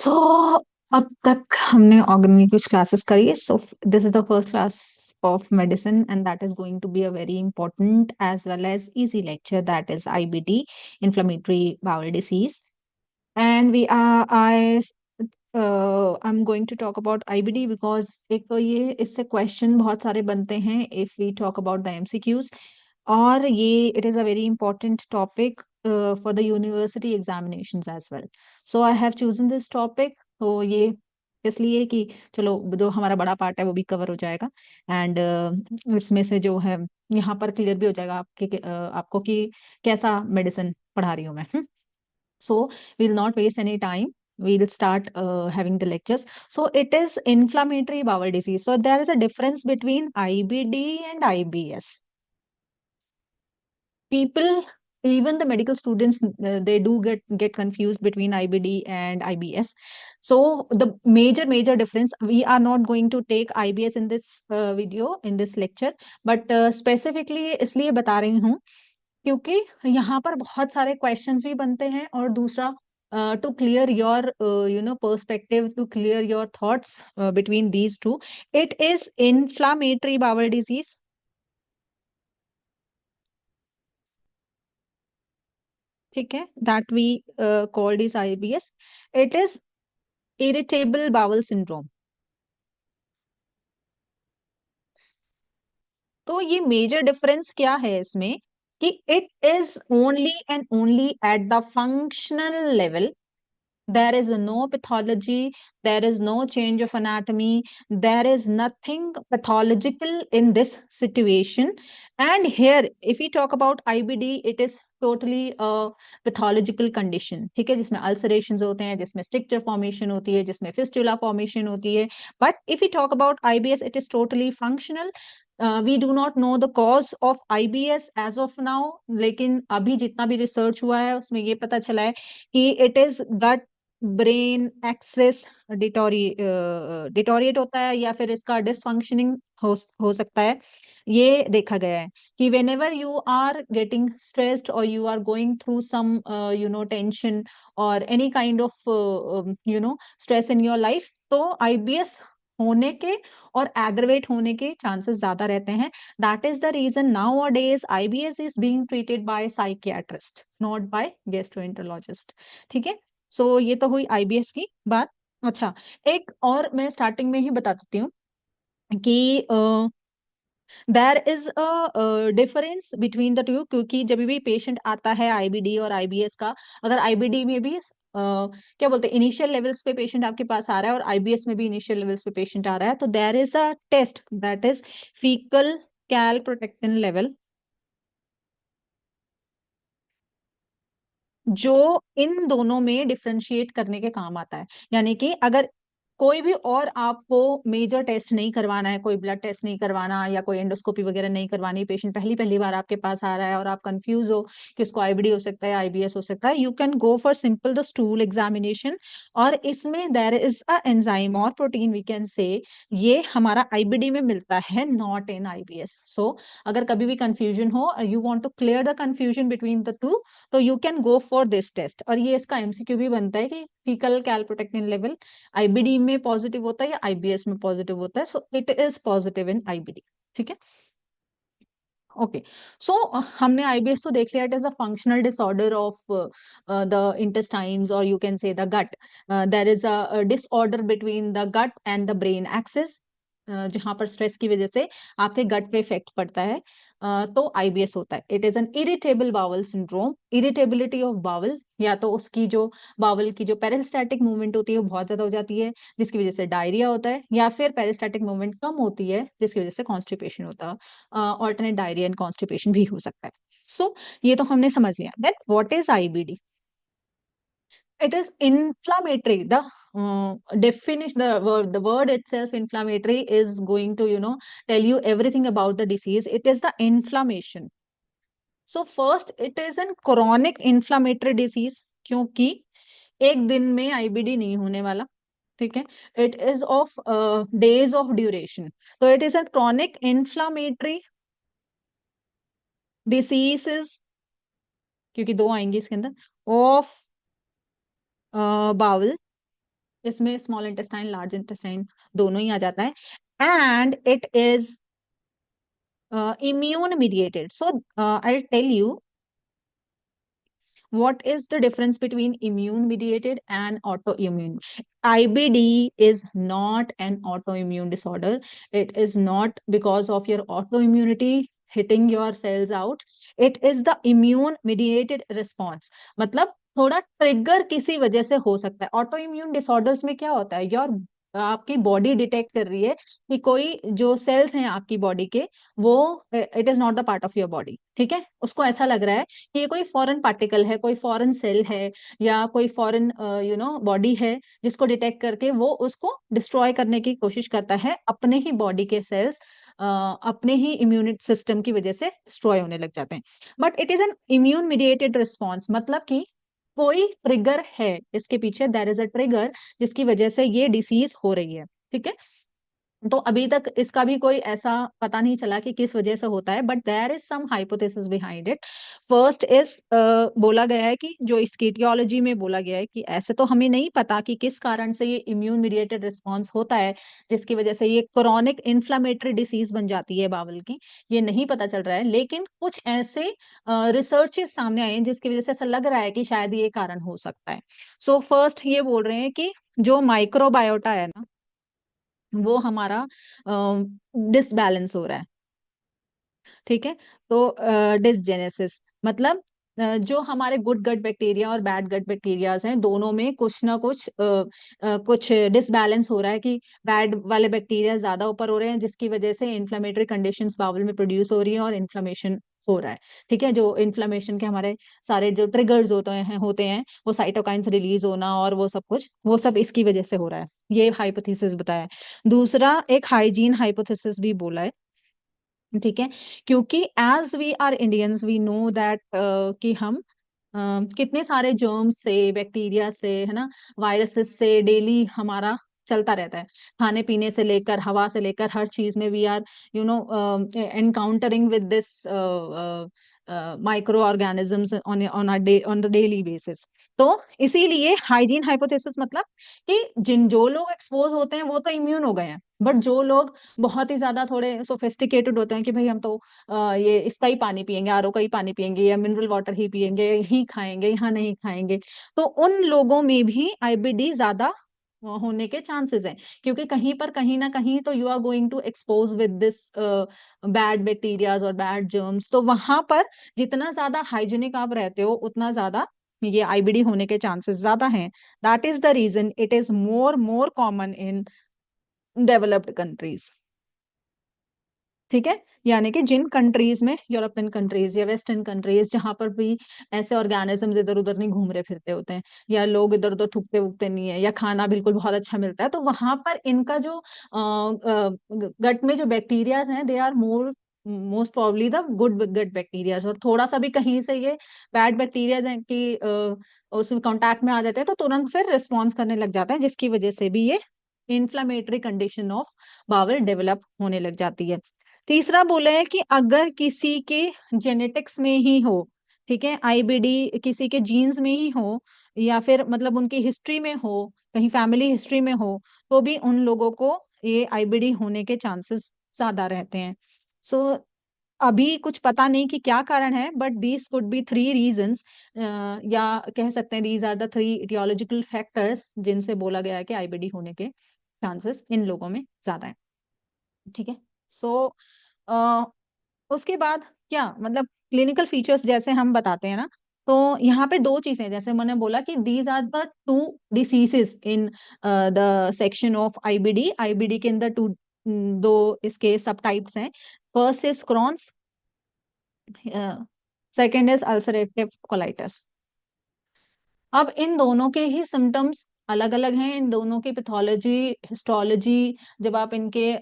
सो अब तक हमने ऑर्गेनिक की कुछ क्लासेस करी है. सो this is the first class of medicine, and that is going to be a very important as well as easy lecture, that is IBD, inflammatory bowel disease. And I'm going to talk about IBD because एक तो ये इससे question बहुत सारे बनते हैं if we talk about the MCQs. और ये it is a very important topic for the university examinations as well. So I have chosen this topic. तो ये इसलिए कि चलो जो हमारा बड़ा पार्ट है वो भी कवर हो जाएगा. एंड इसमें से जो है यहाँ पर क्लियर भी हो जाएगा आपको कि कैसा मेडिसिन पढ़ा रही हूँ मैं. So we'll not waste any time. We'll start having the lectures. So it is inflammatory bowel disease. So there is a difference between IBD and IBS. People, even the medical students, they do get confused between IBD and IBS. So the major difference, we are not going to take IBS in this video, in this lecture, but specifically इसलिए बता रही हूँ क्योंकि यहाँ पर बहुत सारे questions भी बनते हैं. और दूसरा, to clear your perspective, to clear your thoughts between these two, it is inflammatory bowel disease. ठीक है, that we called is IBS. It is irritable bowel syndrome. तो ये मेजर डिफरेंस क्या है इसमें कि it is only and only at the functional level. There is no pathology, there is no change of anatomy, there is nothing pathological in this situation. And here, if we talk about IBD, it is totally a pathological condition. ठीक है, जिसमें ulcerations होते हैं, जिसमें stricture formation होती है, जिसमें fistula formation होती है. But if we talk about IBS, it is totally functional. We do not know the cause of IBS as of now, लेकिन अभी जितना भी रिसर्च हुआ है उसमें ये पता चला है कि it is gut brain axis deteriorate होता है, या फिर इसका डिसफंक्शनिंग हो सकता है. ये देखा गया है कि whenever you are getting stressed और you are going through some tension और any kind of stress in your life, तो IBS होने के और एग्रवेट होने के चांसेस ज्यादा रहते हैं. That is the reason nowadays IBS is being treated by psychiatrist, not by gastroenterologist. ठीक है, सो ये तो हुई IBS की बात. अच्छा, एक और मैं स्टार्टिंग में ही बता देती हूँ कि देर is a difference between the to. क्योंकि जब भी पेशेंट आता है IBD और IBS का, अगर IBD में भी क्या बोलते हैं इनिशियल लेवल्स पे पेशेंट आपके पास आ रहा है और IBS में भी इनिशियल लेवल्स पे पेशेंट आ रहा है, तो there is a test that is faecal calprotectin level, जो इन दोनों में डिफरेंशिएट करने के काम आता है. यानी कि अगर कोई भी और आपको मेजर टेस्ट नहीं करवाना है, कोई ब्लड टेस्ट नहीं करवाना या कोई एंडोस्कोपी वगैरह नहीं करवानी, पेशेंट पहली पहली बार आपके पास आ रहा है और आप कंफ्यूज हो कि उसको IBD हो सकता है, IBS हो सकता है, you can go for simple the stool examination. और इसमें देयर इज अ एंजाइम और प्रोटीन वी कैन से, ये हमारा IBD में मिलता है, नॉट इन IBS. सो अगर कभी भी कंफ्यूजन हो, you want to clear the confusion between the two, तो you can go for this test. और ये इसका MCQ भी बनता है कि फीकल कैलप्रोटेक्टिन लेवल IBD में पॉजिटिव होता है या IBS में पॉजिटिव होता है. So it is positive in IBD. ठीक है, ओके. सो हमने IBS तो देख लिया, it is a functional disorder of the intestines, और you can say the gut. There is a disorder between the gut and the brain axis, जहां पर stress की वजह से आपके गट पे इफेक्ट पड़ता है. तो IBS होता है. It is an irritable bowel syndrome. Irritability of bowel, या तो उसकी जो बाउल की जो पेरिस्टैटिक मूवमेंट होती है वो बहुत ज्यादा हो जाती है, जिसकी वजह से डायरिया होता है, या फिर पेरिस्टैटिक मूवमेंट कम होती है जिसकी वजह से कॉन्स्टिपेशन होता है. ऑल्टरनेट डायरिया एंड कॉन्स्टिपेशन भी हो सकता है. सो ये तो हमने समझ लिया. Then what is IBD? It is inflammatory. The definition, the word itself, inflammatory, is going to tell you everything about the disease. It is the inflammation. So first, it is an chronic inflammatory disease, क्योंकि एक दिन में IBD नहीं होने वाला. ठीक है, it is of days of duration. तो it is a chronic inflammatory diseases, क्योंकि दो आएंगे इसके अंदर, ऑफ बाउल, इसमें स्मॉल इंटेस्टाइन, लार्ज इंटेस्टाइन दोनों ही आ जाता है, and it is immune mediated. So I'll tell you what is the difference between immune mediated and autoimmune. IBD is not an autoimmune disorder. It is not because of your autoimmunity hitting your cells out. It is the immune mediated response. मतलब थोड़ा trigger किसी वजह से हो सकता है। Auto immune disorders में क्या होता है, योर आपकी बॉडी डिटेक्ट कर रही है कि कोई जो सेल्स हैं आपकी बॉडी के, वो it is not the part of your body, ठीक है, उसको ऐसा लग रहा है कि ये कोई फॉरेन पार्टिकल है, कोई फॉरेन सेल है, या कोई फॉरेन बॉडी है, जिसको डिटेक्ट करके वो उसको डिस्ट्रॉय करने की कोशिश करता है। अपने ही बॉडी के सेल्स अपने ही इम्यून सिस्टम की वजह से डिस्ट्रॉय होने लग जाते हैं। But it is N immune mediated response, मतलब कि कोई ट्रिगर है इसके पीछे, देयर इज अ ट्रिगर जिसकी वजह से ये डिसीज हो रही है, ठीक है। तो अभी तक इसका भी कोई ऐसा पता नहीं चला कि किस वजह से होता है, but there is some hypothesis behind it. First is बोला गया है कि जो इसकी etiology में बोला गया है कि ऐसे तो हमें नहीं पता कि किस कारण से ये इम्यून मीडिएटेड रिस्पॉन्स होता है, जिसकी वजह से ये क्रोनिक इन्फ्लामेटरी डिसीज बन जाती है बावल की, ये नहीं पता चल रहा है। लेकिन कुछ ऐसे रिसर्चेस सामने आए हैं जिसकी वजह से ऐसा लग रहा है कि शायद ये कारण हो सकता है। सो फर्स्ट ये बोल रहे हैं कि जो माइक्रोबायोटा है ना, वो हमारा डिसबैलेंस हो रहा है, ठीक है। तो डिसजेनेसिस मतलब जो हमारे गुड गट बैक्टीरिया और बैड गट बैक्टीरियाज हैं, दोनों में कुछ ना कुछ कुछ डिसबैलेंस हो रहा है कि बैड वाले बैक्टीरिया ज्यादा ऊपर हो रहे हैं, जिसकी वजह से इन्फ्लेमेटरी कंडीशंस बाउल में प्रोड्यूस हो रही है और इन्फ्लेमेशन हो रहा है, ठीक है। जो इन्फ्लेमेशन के हमारे सारे जो ट्रिगर्स होते हैं वो साइटोकाइंस रिलीज होना और वो सब कुछ, वो सब इसकी वजह से हो रहा है। ये हाइपोथेसिस बताया है। दूसरा एक हाइजीन हाइपोथेसिस भी बोला है, ठीक है, क्योंकि as we are Indians we know that कि हम कितने सारे जर्म्स से, बैक्टीरिया से, है ना, वायरसेस से डेली हमारा चलता रहता है। खाने पीने से लेकर, हवा से लेकर, हर चीज में we are encountering with this microorganisms on the daily basis. तो इसीलिए हाइजीन हाइपोथेसिस मतलब कि जो लोग एक्सपोज होते हैं वो तो इम्यून हो गए हैं, बट जो लोग बहुत ही ज्यादा थोड़े सोफिस्टिकेटेड होते हैं कि भाई हम तो ये इसका ही पानी पियेंगे, आरओ का ही पानी पियेंगे, या मिनरल वाटर ही पियेंगे, यही खाएंगे, यहाँ नहीं खाएंगे, तो उन लोगों में भी आईबीडी ज्यादा होने के चांसेस हैं। क्योंकि कहीं पर कहीं ना कहीं तो you are going to expose with this bad bacterias और बैड जर्म्स, तो वहां पर जितना ज्यादा हाइजीनिक आप रहते हो उतना ज्यादा ये आईबीडी होने के चांसेस ज्यादा हैं। That is the reason it is more common in developed countries, ठीक है। यानी कि जिन कंट्रीज में, यूरोपियन कंट्रीज या वेस्टर्न कंट्रीज, जहां पर भी ऐसे ऑर्गेनिजम्स इधर उधर नहीं घूम रहे फिरते होते हैं, या लोग इधर उधर थूकते उगते नहीं है, या खाना बिल्कुल बहुत अच्छा मिलता है, तो वहां पर इनका जो गट में जो बैक्टीरियाज हैं, they are most probably the good gut bacterias, और थोड़ा सा भी कहीं से ये बैड बैक्टीरियाज हैं कि उस कांटेक्ट में आ जाते हैं तो तुरंत फिर रिस्पॉन्स करने लग जाता है, जिसकी वजह से भी ये inflammatory condition of bowel develop होने लग जाती है। तीसरा बोला है कि अगर किसी के जेनेटिक्स में ही हो, ठीक है, आईबीडी किसी के जीन्स में ही हो, या फिर मतलब उनकी हिस्ट्री में हो, कहीं फैमिली हिस्ट्री में हो, तो भी उन लोगों को ये आईबीडी होने के चांसेस ज्यादा रहते हैं। सो अभी कुछ पता नहीं कि क्या कारण है, but these could be three reasons, या कह सकते हैं these are the three aetiological factors जिनसे बोला गया है कि आईबीडी होने के चांसेस इन लोगों में ज्यादा है, ठीक है। सो उसके बाद क्या मतलब क्लिनिकल फीचर्स जैसे हम बताते हैं ना, तो यहाँ पे दो चीजें, जैसे मैंने बोला कि these are the two diseases in the section of IBD. IBD के अंदर दो इसके सब टाइप्स हैं। First is Crohn's, second is ulcerative colitis. अब इन दोनों के ही सिम्टम्स अलग अलग हैं, इन दोनों की पैथोलॉजी, हिस्टोलॉजी, जब आप इनके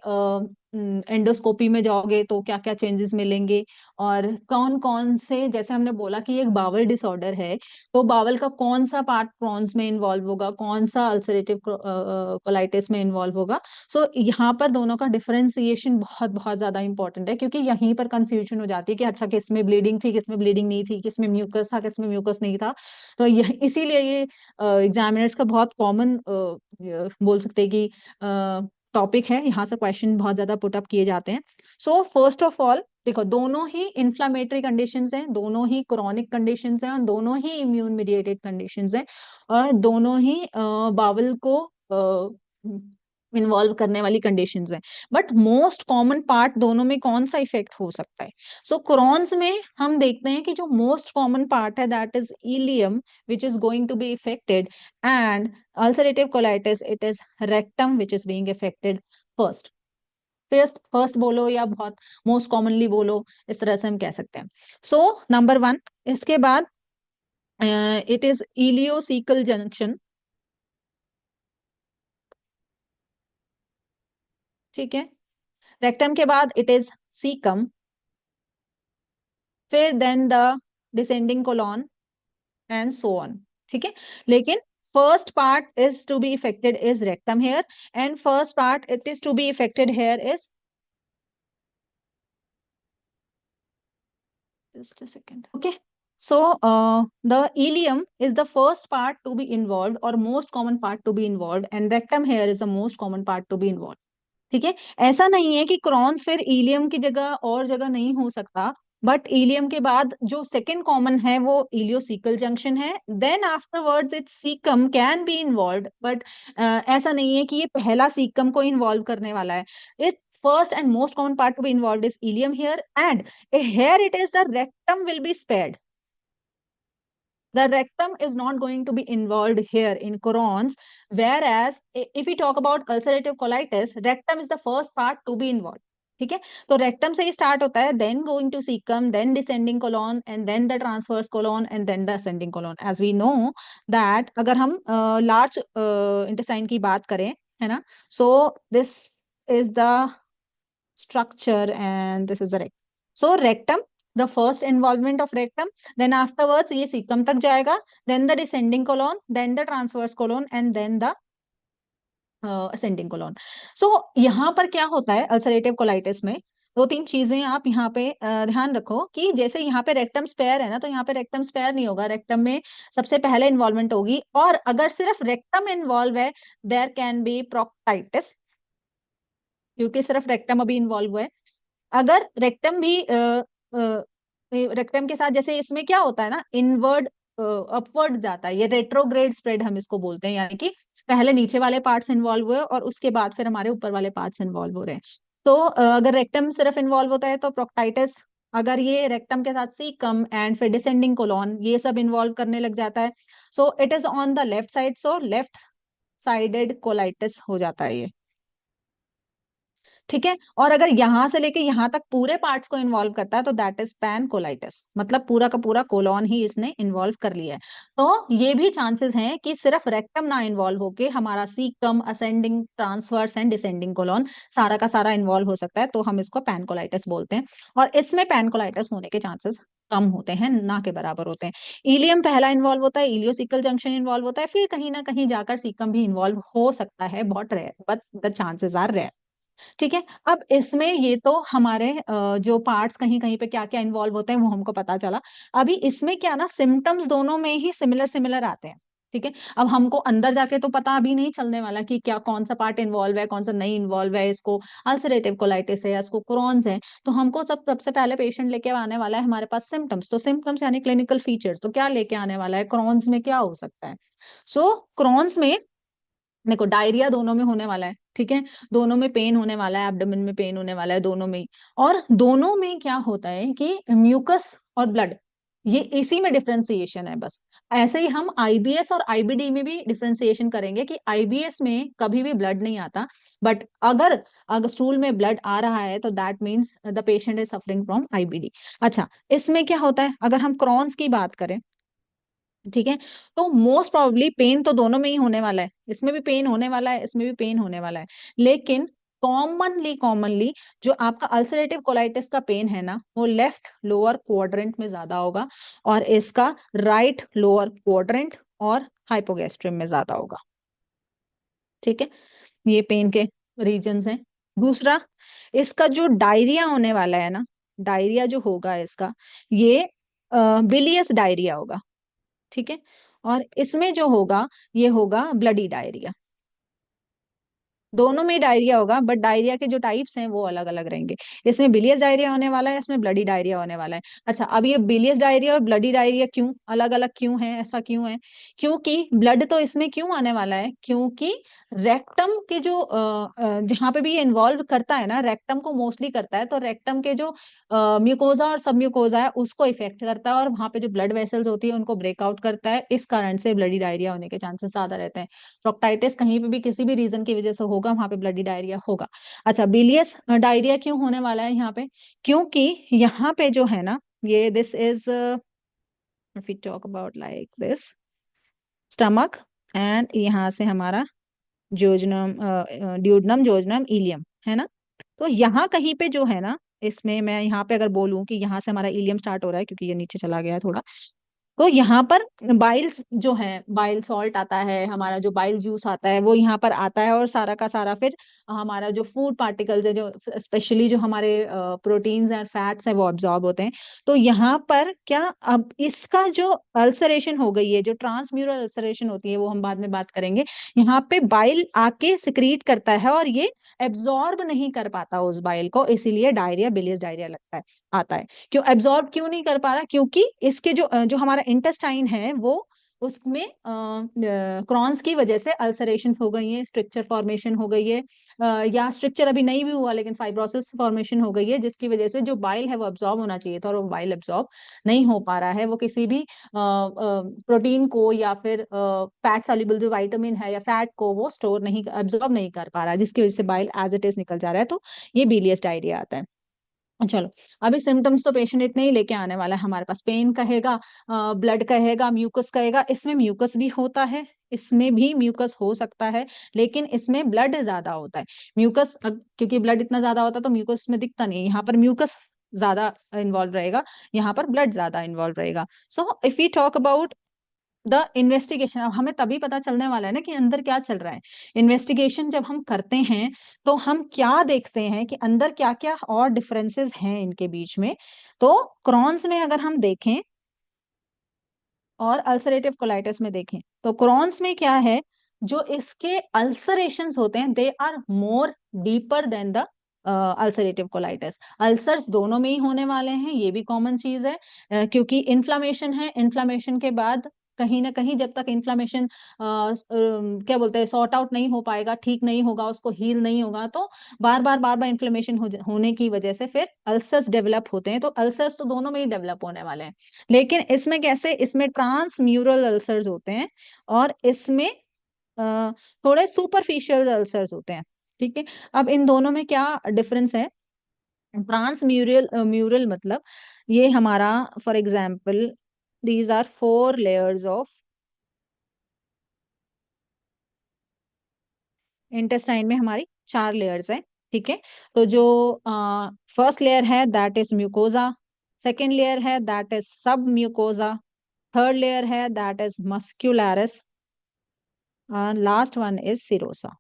एंडोस्कोपी में जाओगे तो क्या क्या चेंजेस मिलेंगे, और कौन कौन से, जैसे हमने बोला कि एक बावल डिसऑर्डर है, तो बावल का कौन सा पार्ट क्रॉन्स में इन्वॉल्व होगा, कौन सा अल्सरेटिव कोलाइटिस में इन्वॉल्व होगा। सो यहाँ पर दोनों का डिफरेंशिएशन बहुत बहुत ज्यादा इंपॉर्टेंट है, क्योंकि यहीं पर कंफ्यूजन हो जाती है कि अच्छा किस में ब्लीडिंग थी, किस में ब्लीडिंग नहीं थी, किस में म्यूकस था, किस में म्यूकस नहीं था। तो यह इसीलिए ये एग्जामिनर्स का बहुत कॉमन बोल सकते हैं कि टॉपिक है, यहाँ से क्वेश्चन बहुत ज्यादा पुट अप किए जाते हैं। सो फर्स्ट ऑफ ऑल देखो, दोनों ही इंफ्लामेटरी कंडीशंस हैं, दोनों ही क्रोनिक कंडीशंस हैं, और दोनों ही इम्यून मीडिएटेड कंडीशंस हैं, और दोनों ही बावल को इन्वॉल्व करने वाली कंडीशंस हैं। बट मोस्ट कॉमन पार्ट दोनों में कौन सा इफेक्ट हो सकता है? सो क्रॉन्स में हम देखते हैं कि जो मोस्ट कॉमन पार्ट है that is ilium, which is going to be affected, and ulcerative colitis it is rectum which is being affected first। First बोलो या बहुत मोस्ट कॉमनली बोलो, इस तरह से हम कह सकते हैं। सो नंबर वन, इसके बाद इट इज इलियोसिकल जंक्शन, ठीक है। रेक्टम के बाद इट इज सीकम, फिर then the descending colon and so on, ठीक है। लेकिन first part is to be affected is rectum here, and first part it is to be affected here is, just a second, okay। So the ileum is the first part to be involved or most common part to be involved, and rectum hair is the most common part to be involved, ठीक है। ऐसा नहीं है कि क्रॉन्स फिर ilium की जगह और जगह नहीं हो सकता, बट इलियम के बाद जो सेकंड कॉमन है वो इलियोसिकल जंक्शन है, then afterwards it caecum can be involve, but ऐसा नहीं है कि ये पहला सीकम को इन्वॉल्व करने वाला है। It first and most common part to be involved is ileum here, and here it is the rectum will be spared. The rectum is not going to be involved here in Crohn's, whereas if we talk about ulcerative colitis, rectum is the first part to be involved, ठीक है। तो rectum से ही start होता है, then going to caecum, then descending colon, and then the transverse colon, and then the ascending colon. As we know that अगर हम large intestine की बात करें, है ना, so this is the structure and this is the rectum। So rectum, the first involvement of rectum, then afterwards ये cecum तक जाएगा, then the descending colon, then the transverse colon, and then the ascending colon। So यहाँ पर क्या होता है ulcerative colitis में, दो तीन चीजें आप यहाँ पे ध्यान रखो कि जैसे यहाँ पे रेक्टम स्पेयर है ना, तो यहाँ पे रेक्टम स्पेयर नहीं होगा, रेक्टम में सबसे पहले इन्वॉल्वमेंट होगी, और अगर सिर्फ रेक्टम इन्वॉल्व है देयर कैन बी प्रोक्टाइटिस, क्योंकि सिर्फ रेक्टम अभी इन्वॉल्व हुआ है। अगर रेक्टम भी रेक्टम के साथ, जैसे इसमें क्या होता है ना, इनवर्ड अपवर्ड जाता है, ये रेट्रोग्रेड स्प्रेड हम इसको बोलते हैं, यानी कि पहले नीचे वाले पार्ट्स इन्वॉल्व हुए और उसके बाद फिर हमारे ऊपर वाले पार्ट्स इन्वॉल्व हो रहे हैं। तो अगर रेक्टम सिर्फ इन्वॉल्व होता है तो प्रोक्टाइटिस, अगर ये रेक्टम के साथ सीकम एंड फिर डिसेंडिंग कोलॉन ये सब इन्वॉल्व करने लग जाता है, so it is on the left side, so left sided colitis हो जाता है ये, ठीक है। और अगर यहां से लेके यहां तक पूरे पार्ट्स को इन्वॉल्व करता है तो दैट इज पैन कोलाइटिस, मतलब पूरा का पूरा कोलॉन ही इसने इन्वॉल्व कर लिया है। तो ये भी चांसेस हैं कि सिर्फ रेक्टम ना इन्वॉल्व होके हमारा caecum, ascending, transverse and descending colon सारा का सारा इन्वॉल्व हो सकता है, तो हम इसको पैन कोलाइटिस बोलते हैं। और इसमें पैन कोलाइटिस होने के चांसेस कम होते हैं, ना के बराबर होते हैं। इलियम पहला इन्वॉल्व होता है, इलियोसिकल जंक्शन इन्वॉल्व होता है, फिर कहीं ना कहीं जाकर सीकम भी इन्वॉल्व हो सकता है, बहुत rare, but the chances are rare, ठीक है। अब इसमें ये तो हमारे जो पार्ट्स कहीं कहीं पे क्या क्या इन्वॉल्व होते हैं वो हमको पता चला। अभी इसमें क्या ना, सिम्टम्स दोनों में ही सिमिलर सिमिलर आते हैं, ठीक है। अब हमको अंदर जाके तो पता अभी नहीं चलने वाला कि क्या कौन सा पार्ट इन्वॉल्व है, कौन सा नहीं इन्वॉल्व है, इसको अल्सरेटिव कोलाइटिस है या इसको क्रॉन्स है। तो हमको सबसे पहले पेशेंट लेके आने वाला है हमारे पास सिम्टम्स, तो सिम्टम्स यानी क्लिनिकल फीचर्स, तो क्या लेके आने वाला है, क्रॉन्स में क्या हो सकता है। सो क्रॉन्स में देखो डायरिया दोनों में होने वाला है, ठीक है, दोनों में पेन होने वाला है, एब्डोमेन में पेन होने वाला है, दोनों में ही। और दोनों में क्या होता है कि म्यूकस और ब्लड, ये इसी में डिफरेंशिएशन है बस। ऐसे ही हम आईबीएस और आईबीडी में भी डिफरेंशिएशन करेंगे कि आईबीएस में कभी भी ब्लड नहीं आता, बट अगर अगर स्टूल में ब्लड आ रहा है तो that means the patient is suffering from IBD. अच्छा, इसमें क्या होता है, अगर हम क्रॉन्स की बात करें, ठीक है, तो मोस्ट प्रोबेबली पेन तो दोनों में ही होने वाला है, इसमें भी पेन होने वाला है, इसमें भी पेन होने वाला है, लेकिन कॉमनली जो आपका अल्सरेटिव कोलाइटिस का पेन है ना, वो लेफ्ट लोअर क्वाड्रेंट में ज्यादा होगा, और इसका राइट लोअर क्वाड्रेंट और हाइपोगैस्ट्रियम में ज्यादा होगा। ठीक है, ये पेन के रीजंस हैं। दूसरा, इसका जो डायरिया होने वाला है ना, डायरिया जो होगा इसका, ये बिलियस डायरिया होगा। ठीक है, और इसमें जो होगा ये होगा ब्लडी डायरिया। दोनों में डायरिया होगा, बट डायरिया के जो टाइप्स हैं वो अलग अलग रहेंगे। इसमें बिलियस डायरिया होने वाला है, इसमें ब्लडी डायरिया होने वाला है। अच्छा, अब ये बिलियस डायरिया और ब्लडी डायरिया क्यों अलग अलग क्यों है, ऐसा क्यों है? क्योंकि ब्लड तो इसमें क्यों आने वाला है, क्योंकि रेक्टम के जो जहाँ पे भी ये इन्वॉल्व करता है ना, रेक्टम को मोस्टली करता है, तो रेक्टम के जो म्यूकोजा और सब म्यूकोजा है उसको इफेक्ट करता है, और वहां पे जो ब्लड वेसल्स होती है उनको ब्रेकआउट करता है। इस कारण से ब्लडी डायरिया होने के चांसेस ज्यादा रहते हैं। प्रोक्टाइटिस कहीं पे भी किसी भी रीजन की वजह से होगा, वहां पे ब्लडी डायरिया होगा। अच्छा, बिलियस डायरिया क्यों होने वाला है यहाँ पे? क्योंकि यहाँ पे जो है ना, ये this is if we talk about like this stomach, and यहाँ से हमारा जोजनम, ड्यूडनम, जोजनम, इलियम है ना। तो यहाँ कहीं पे जो है ना, इसमें मैं यहाँ पे अगर बोलूं कि यहाँ से हमारा इलियम स्टार्ट हो रहा है, क्योंकि ये नीचे चला गया है थोड़ा, तो यहाँ पर बाइल जो है, बाइल सॉल्ट आता है, हमारा जो बाइल जूस आता है वो यहाँ पर आता है, और सारा का सारा फिर हमारा जो फूड पार्टिकल्स है, जो स्पेशली जो हमारे प्रोटीन्स और फैट्स हैं, वो अब्जॉर्ब होते हैं। तो यहाँ पर क्या, अब इसका जो अल्सरेशन हो गई है, जो ट्रांसम्यूरल अल्सरेशन होती है, वो हम बाद में बात करेंगे। यहाँ पे बाइल आके सिक्रीट करता है, और ये एब्जॉर्ब नहीं कर पाता उस बाइल को, इसीलिए डायरिया, बिलियस डायरिया लगता है, आता है। क्यों एब्जॉर्ब क्यों नहीं कर पा रहा? क्योंकि इसके जो हमारा इंटेस्टाइन है, वो उसमें क्रॉन्स की वजह से अल्सरेशन हो गई है, स्ट्रक्चर फॉर्मेशन हो गई है, या स्ट्रक्चर अभी नहीं भी हुआ लेकिन फाइब्रोसिस फॉर्मेशन हो गई है, जिसकी वजह से जो बाइल है वो अब्जॉर्ब होना चाहिए था, और वो बाइल अब्जॉर्ब नहीं हो पा रहा है। वो किसी भी प्रोटीन को या फिर फैट सॉल्युबल जो विटामिन है या फैट को वो स्टोर नहीं, अब्जॉर्ब नहीं कर पा रहा है, जिसकी वजह से बाइल एज इट इज निकल जा रहा है। तो ये बिलियस डायरिया आता है। चलो, अभी सिम्टम्स तो पेशेंट इतने ही लेके आने वाला है हमारे पास। पेन कहेगा, ब्लड कहेगा, म्यूकस कहेगा। इसमें म्यूकस भी होता है, इसमें भी म्यूकस हो सकता है, लेकिन इसमें ब्लड ज्यादा होता है। म्यूकस क्योंकि ब्लड इतना ज्यादा होता है तो म्यूकस में दिखता नहीं है, यहाँ पर म्यूकस ज्यादा इन्वॉल्व रहेगा, यहाँ पर ब्लड ज्यादा इन्वॉल्व रहेगा। So if you talk about the investigation, अब हमें तभी पता चलने वाला है ना कि अंदर क्या चल रहा है। इन्वेस्टिगेशन जब हम करते हैं तो हम क्या देखते हैं कि अंदर क्या क्या और डिफरेंसेस हैं इनके बीच में। तो क्रॉन्स में अगर हम देखें और अल्सरेटिव कोलाइटिस में देखें, तो क्रॉन्स में क्या है, जो इसके अल्सरेशंस होते हैं, they are more deeper than the ulcerative colitis. Ulcers दोनों में ही होने वाले हैं, ये भी कॉमन चीज है, क्योंकि इन्फ्लामेशन है। इन्फ्लामेशन के बाद कहीं ना कहीं जब तक इन्फ्लामेशन क्या बोलते हैं, सॉर्ट आउट नहीं हो पाएगा, ठीक नहीं होगा, उसको हील नहीं होगा, तो बार बार इन्फ्लेमेशन होने की वजह से फिर अल्सर्स डेवलप होते हैं। तो अल्सर्स तो दोनों में ही डेवलप होने वाले हैं, लेकिन इसमें कैसे, इसमें ट्रांस म्यूरल अल्सर्स होते हैं, और इसमें थोड़े सुपरफिशियल अल्सर्स होते हैं। ठीक है, अब इन दोनों में क्या डिफरेंस है? ट्रांस म्यूरल म्यूरल मतलब ये हमारा, for example, these are 4 layers of intestine में, हमारी 4 लेयर्स है। ठीक है, तो जो फर्स्ट लेयर है that is mucosa, second layer है that is submucosa, third layer है that is muscularis, last one is serosa.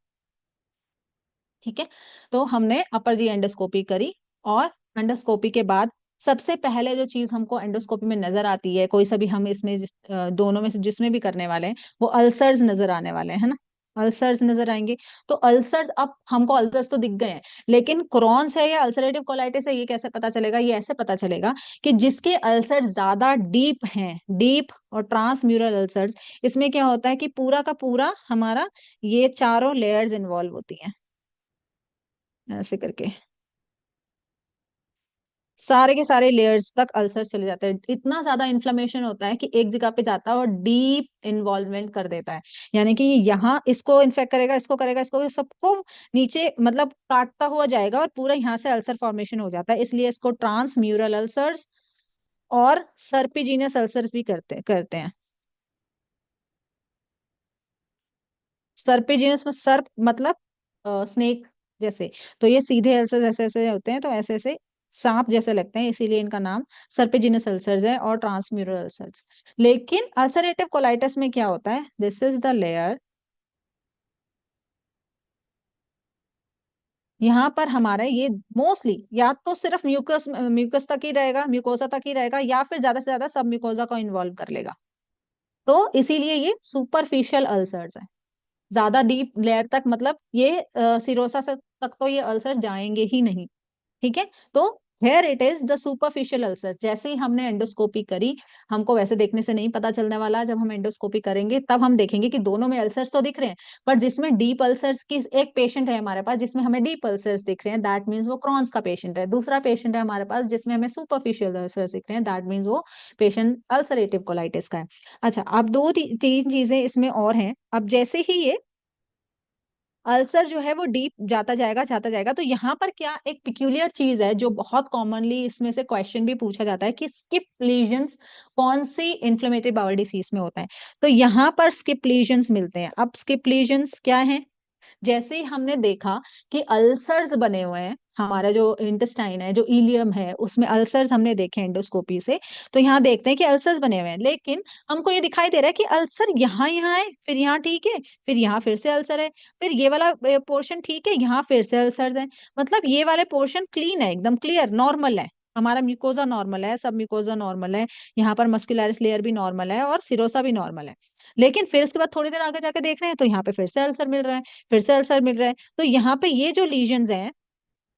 ठीक है, तो हमने अपर जी एंडोस्कोपी करी, और एंडोस्कोपी के बाद सबसे पहले जो चीज हमको एंडोस्कोपी में नजर आती है, कोई सा भी हम इसमें दोनों में से जिसमें भी करने वाले हैं, वो अल्सर्स नजर आने वाले हैं, है ना। अल्सर्स नजर आएंगे। तो अल्सर्स, अब हमको अल्सर्स तो दिख गए हैं, लेकिन क्रॉन्स है या अल्सरेटिव कोलाइटिस है, ये कैसे पता चलेगा? ये ऐसे पता चलेगा कि जिसके अल्सर ज्यादा डीप हैं, डीप और ट्रांसम्यूरल अल्सर्स, इसमें क्या होता है कि पूरा का पूरा हमारा ये चारों लेयर्स इन्वॉल्व होती हैं, ऐसे करके सारे के सारे लेयर्स तक अल्सर चले जाते हैं। इतना ज्यादा इन्फ्लेमेशन होता है कि एक जगह पे जाता है और डीप इन्वॉल्वमेंट कर देता है, यानी कि यहाँ इसको इन्फेक्ट करेगा, इसको करेगा, इसको, सबको नीचे मतलब काटता हुआ जाएगा, और पूरा यहाँ से अल्सर फॉर्मेशन हो जाता है। इसलिए इसको ट्रांस म्यूरल अल्सर्स और सर्पिजिनस अल्सर्स भी करते करते हैं। सर्पिजिनस में सर्प मतलब स्नेक, जैसे, तो ये सीधे अल्सर ऐसे ऐसे होते हैं, तो ऐसे ऐसे सांप जैसे लगते हैं, इसीलिए इनका नाम सर्पिजिनस अल्सर्स है और ट्रांसम्यूरल अल्सर्स। लेकिन अल्सरेटिव कोलाइटिस में क्या होता है, दिस इज द लेयर, यहाँ पर हमारा ये मोस्टली या तो सिर्फ म्यूकस म्यूकस तक ही रहेगा, म्यूकोसा तक ही रहेगा, या फिर ज्यादा से ज्यादा सब म्यूकोसा को इन्वॉल्व कर लेगा। तो इसीलिए ये सुपरफिशियल अल्सर्स है। ज्यादा डीप लेयर तक मतलब ये सिरोसा से तक तो ये अल्सर जाएंगे ही नहीं। ठीक है। तो here it is the superficial ulcer. जैसे ही हमने एंडोस्कोपी करी, हमको वैसे देखने से नहीं पता चलने वाला, जब हम एंडोस्कोपी करेंगे तब हम देखेंगे कि दोनों में अल्सर्स तो दिख रहे हैं, पर जिसमें डीप अल्सर्स की, एक पेशेंट है हमारे पास जिसमें हमें डीप अल्सर्स दिख रहे हैं, दैट मीन्स वो क्रॉन्स का पेशेंट है। दूसरा पेशेंट है हमारे पास जिसमें हमें सुपरफिशियल अल्सर्स दिख रहे हैं, दैट मीन्स वो पेशेंट अल्सरेटिव कोलाइटिस का है। अच्छा, अब दो तीन चीजें इसमें और हैं। अब जैसे ही ये अल्सर जो है वो डीप जाता जाएगा, तो यहाँ पर क्या एक पिक्यूलियर चीज है जो बहुत कॉमनली इसमें से क्वेश्चन भी पूछा जाता है कि स्किप लीजन्स कौन सी इन्फ्लेमेटरी बाउल डिसीज में होता है। तो यहाँ पर स्किप लीजन्स मिलते हैं। अब स्किप लीजन्स क्या है, जैसे ही हमने देखा कि अल्सर्स बने हुए हैं, हमारा जो इंटेस्टाइन है, जो इलियम है, उसमें अल्सर्स हमने देखे एंडोस्कोपी से, तो यहाँ देखते हैं कि अल्सर्स बने हुए हैं, लेकिन हमको ये दिखाई दे रहा है कि अल्सर यहाँ है, फिर यहाँ ठीक है, फिर यहाँ फिर से अल्सर है, फिर ये वाला पोर्शन ठीक है, यहाँ फिर से अल्सर्स है। मतलब ये वाले पोर्शन क्लीन है, एकदम क्लियर नॉर्मल है, हमारा म्यूकोजा नॉर्मल है, सब म्यूकोजा नॉर्मल है, यहाँ पर मस्कुलरिस लेयर भी नॉर्मल है और सिरोसा भी नॉर्मल है। लेकिन फिर उसके बाद थोड़ी देर आगे जाके देख रहे हैं तो यहाँ पे फिर से अल्सर मिल रहा है, फिर से अल्सर मिल रहा है। तो यहाँ पे ये जो लीजन्स हैं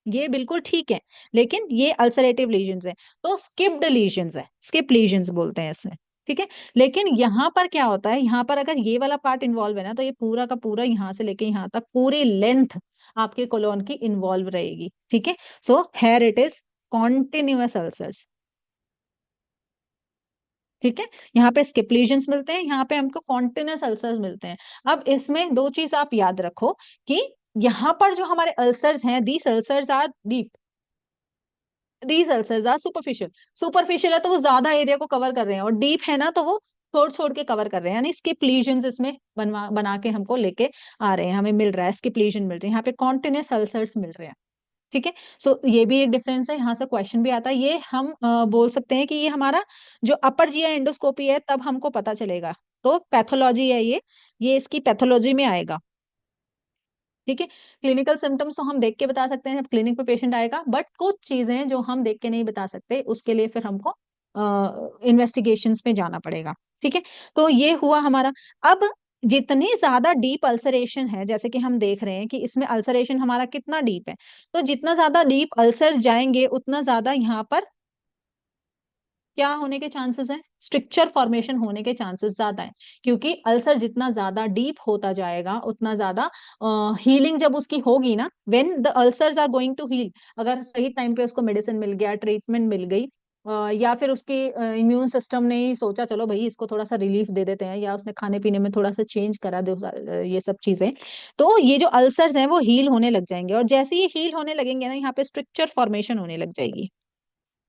ये बिल्कुल ठीक है, लेकिन ये अल्सरेटिव लीजन्स है, तो स्किप्ड लीजन्स है, स्किप लीजन्स बोलते हैं इसे। ठीक है। लेकिन यहाँ पर क्या होता है, यहाँ पर अगर ये वाला पार्ट इन्वॉल्व है ना, तो ये पूरा का पूरा यहाँ से लेके यहाँ तक पूरी लेंथ आपके कोलोन की इन्वॉल्व रहेगी। ठीक है। So here it is continuous ulcers. ठीक है। यहाँ पे स्किप लीजन्स मिलते हैं, यहाँ पे हमको कॉन्टिन्यूस अल्सर्स मिलते हैं। अब इसमें दो चीज आप याद रखो कि यहाँ पर जो हमारे अल्सर्स हैं, these ulcers are deep, these ulcers are superficial. Superficial है तो वो ज्यादा एरिया को कवर कर रहे हैं, और डीप है ना तो वो छोड़ छोड़ के कवर कर रहे हैं, यानी स्किप लीजन्स इसमें बनवा बना के हमको लेके आ रहे हैं, हमें मिल रहा है, स्किप लीजन मिल रहे हैं, यहाँ पे कॉन्टिन्यूस अल्सर्स मिल रहे हैं। ठीक है। सो ये भी एक डिफरेंस है, यहाँ से क्वेश्चन भी आता है, ये हम बोल सकते हैं कि ये हमारा जो अपर जीआई एंडोस्कोपी है तब हमको पता चलेगा। तो पैथोलॉजी है ये इसकी पैथोलॉजी में आएगा। ठीक है। क्लिनिकल सिम्टम्स तो हम देख के बता सकते हैं जब क्लिनिक पे पेशेंट आएगा, बट कुछ चीजें जो हम देख के नहीं बता सकते उसके लिए फिर हमको इन्वेस्टिगेशंस में जाना पड़ेगा। ठीक है। तो ये हुआ हमारा। अब जितनी ज्यादा डीप अल्सरेशन है, जैसे कि हम देख रहे हैं कि इसमें अल्सरेशन हमारा कितना डीप है, तो जितना ज्यादा डीप अल्सर जाएंगे उतना ज्यादा यहाँ पर क्या होने के चांसेस हैं, स्ट्रक्चर फॉर्मेशन होने के चांसेस ज्यादा है, क्योंकि अल्सर जितना ज्यादा डीप होता जाएगा उतना ज्यादा हीलिंग जब उसकी होगी ना, when the ulcers are going to heal, अगर सही टाइम पे उसको मेडिसिन मिल गया, ट्रीटमेंट मिल गई, या फिर उसके इम्यून सिस्टम ने ही सोचा चलो भाई इसको थोड़ा सा रिलीफ दे देते हैं, या उसने खाने पीने में थोड़ा सा चेंज करा दे ये सब चीजें, तो ये जो अल्सर्स हैं वो हील होने लग जाएंगे, और जैसे ही हील होने लगेंगे ना, यहाँ पे स्ट्रक्चर फॉर्मेशन होने लग जाएगी।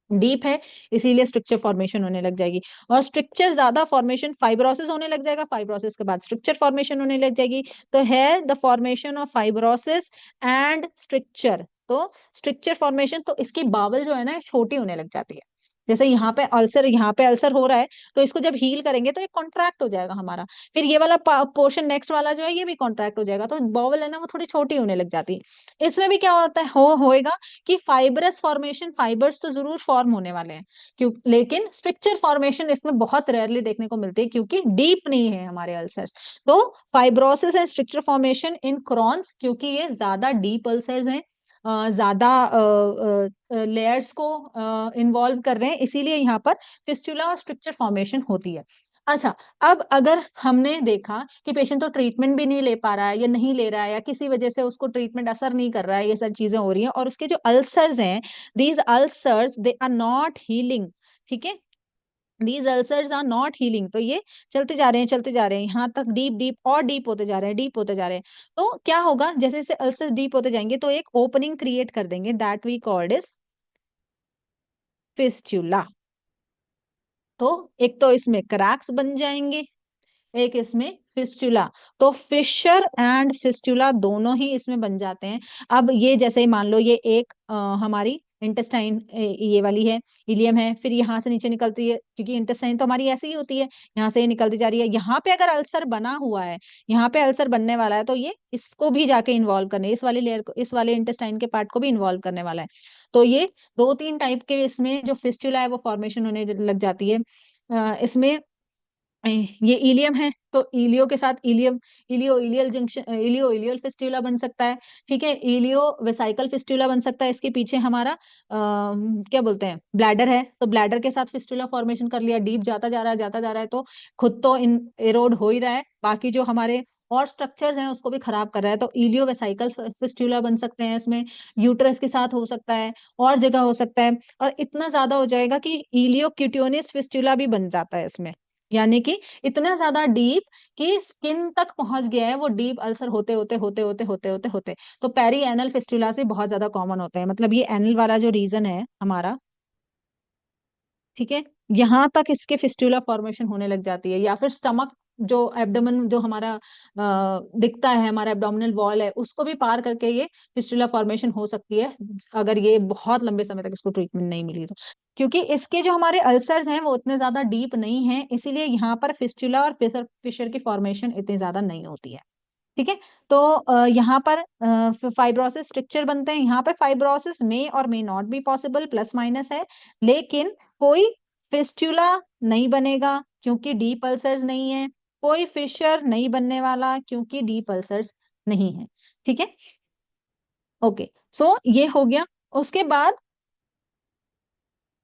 डीप है इसीलिए स्ट्रक्चर फॉर्मेशन होने लग जाएगी, और स्ट्रक्चर ज्यादा फॉर्मेशन, फाइब्रोसिस होने लग जाएगा, फाइब्रोसिस के बाद स्ट्रक्चर फॉर्मेशन होने लग जाएगी। तो है the formation of fibrosis and structure. तो स्ट्रक्चर फॉर्मेशन, तो इसकी बावल जो है ना छोटी होने लग जाती है। जैसे यहाँ पे अल्सर हो रहा है, तो इसको जब हील करेंगे तो ये कॉन्ट्रैक्ट हो जाएगा हमारा, फिर ये वाला पोर्शन नेक्स्ट वाला जो है ये भी कॉन्ट्रैक्ट हो जाएगा, तो बावल है ना वो थोड़ी छोटी होने लग जाती है। इसमें भी क्या होता है, होएगा कि फाइबरस फॉर्मेशन, फाइबर्स तो जरूर फॉर्म होने वाले हैं, क्यों, लेकिन स्ट्रक्चर फॉर्मेशन इसमें बहुत रेयरली देखने को मिलती है क्योंकि डीप नहीं है हमारे अल्सर्स। तो fibrosis and structure formation in Crohn's, क्योंकि ये ज्यादा डीप अल्सर्स हैं, ज्यादा लेयर्स को इन्वॉल्व कर रहे हैं, इसीलिए यहाँ पर फिस्टुला और स्ट्रक्चर फॉर्मेशन होती है। अच्छा, अब अगर हमने देखा कि पेशेंट तो ट्रीटमेंट भी नहीं ले पा रहा है, या नहीं ले रहा है, या किसी वजह से उसको ट्रीटमेंट असर नहीं कर रहा है, ये सब चीजें हो रही हैं, और उसके जो अल्सर्स हैं, these ulcers they are not healing. ठीक है। These ulcers are not healing, तो ये चलते जा रहे हैं, चलते जा रहे हैं, यहाँ तक डीप डीप और डीप होते जा रहे हैं, डीप होते जा रहे हैं। तो क्या होगा, जैसे जैसे अल्सर्स डीप होते जाएंगे तो एक ओपनिंग क्रिएट कर देंगे, that we called is fistula. तो एक तो इसमें क्रैक्स बन जाएंगे, एक इसमें फिस्टुला। तो फिशर एंड फिस्टुला दोनों ही इसमें बन जाते हैं। अब ये जैसे मान लो ये एक हमारी इंटेस्टाइन ये वाली है, इलियम है, फिर यहाँ से नीचे निकलती है, क्योंकि इंटेस्टाइन तो हमारी ऐसी ही होती है, यहाँ से ये निकलती जा रही है। यहाँ पे अगर अल्सर बना हुआ है, यहाँ पे अल्सर बनने वाला है, तो ये इसको भी जाके इन्वॉल्व करने, इस वाली लेयर को, इस वाले इंटेस्टाइन के पार्ट को भी इन्वॉल्व करने वाला है। तो ये दो तीन टाइप के इसमें जो फिस्टुला है वो फॉर्मेशन होने लग जाती है। इसमें ये इलियम है, तो इलियो के साथ ileum, ileo ileal junction, ileo ileal fistula बन सकता है। ठीक है, इलियो वेसाइकल फिस्टुला बन सकता है। इसके पीछे हमारा क्या बोलते हैं, ब्लैडर है, तो ब्लैडर के साथ फिस्टुला फॉर्मेशन कर लिया, डीप जाता जा रहा है, जाता जा रहा है, तो खुद तो इन एरोड हो ही रहा है, बाकी जो हमारे और स्ट्रक्चर्स हैं उसको भी खराब कर रहा है। तो इलियो वेसाइकल फिस्टुला बन सकते हैं इसमें, यूटरस के साथ हो सकता है, और जगह हो सकता है, और इतना ज्यादा हो जाएगा कि इलियो क्यूटियोनिस फिस्टुला भी बन जाता है इसमें। यानी कि इतना ज्यादा डीप कि स्किन तक पहुंच गया है, वो डीप अल्सर होते होते होते होते होते होते होते। तो पेरी एनल फिस्टुला से बहुत ज्यादा कॉमन होते हैं, मतलब ये एनल वाला जो रीजन है हमारा, ठीक है, यहाँ तक इसके फिस्टुला फॉर्मेशन होने लग जाती है। या फिर स्टमक, जो एब्डोमेन जो हमारा दिखता है, हमारा एब्डोमिनल वॉल है, उसको भी पार करके ये फिस्टुला फॉर्मेशन हो सकती है, अगर ये बहुत लंबे समय तक इसको ट्रीटमेंट नहीं मिली तो। क्योंकि इसके जो हमारे अल्सर्स हैं वो उतने ज्यादा डीप नहीं है, इसीलिए यहाँ पर फिस्टुला और फिशर फिशर की फॉर्मेशन इतनी ज्यादा नहीं होती है। ठीक है, तो यहाँ पर फाइब्रोसिस स्ट्रक्चर बनते हैं। यहाँ पे फाइब्रोसिस में और may not be possible, plus minus है, लेकिन कोई फिस्टुला नहीं बनेगा क्योंकि डीप अल्सर्स नहीं है, कोई फिशर नहीं बनने वाला क्योंकि डीप अल्सर्स नहीं है। ठीक है, ओके, सो ये हो गया। उसके बाद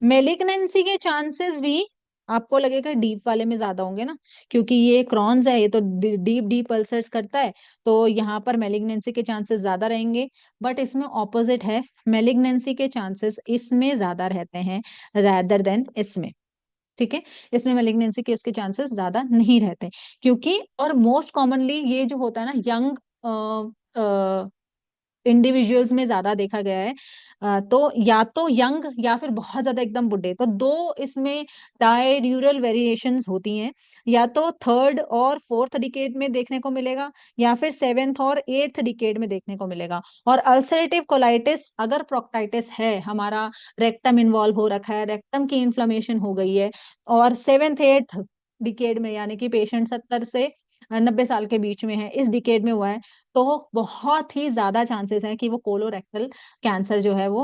मेलिग्नेंसी के चांसेस भी आपको लगेगा डीप वाले में ज्यादा होंगे ना, क्योंकि ये क्रॉन्स है, ये तो डीप डीप अल्सर्स करता है, तो यहाँ पर मेलिग्नेंसी के चांसेस ज्यादा रहेंगे। बट इसमें ऑपोजिट है, मेलिग्नेंसी के चांसेस इसमें ज्यादा रहते हैं रैदर देन इसमें। ठीक है, इसमें मेलिग्नेंसी के उसके चांसेस ज्यादा नहीं रहते, क्योंकि और मोस्ट कॉमनली ये जो होता है ना यंग इंडिविजुअल्स में ज्यादा देखा गया है। तो या तो यंग या फिर बहुत ज्यादा एकदम बुढ़े, तो दो इसमें डायड्यूरल वेरिएशंस होती हैं, या तो थर्ड और फोर्थ डिकेड में देखने को मिलेगा, या फिर सेवेंथ और एट्थ डिकेड में देखने को मिलेगा। और अल्सरेटिव कोलाइटिस अगर प्रोक्टाइटिस है, हमारा रेक्टम इन्वॉल्व हो रखा है, रेक्टम की इन्फ्लेमेशन हो गई है, और सेवेंथ एट्थ डिकेड में, यानी कि पेशेंट 70 से 90 साल के बीच में है, इस डिकेड में हुआ है, तो बहुत ही ज्यादा चांसेस है कि वो कोलोरेक्टल कैंसर जो है वो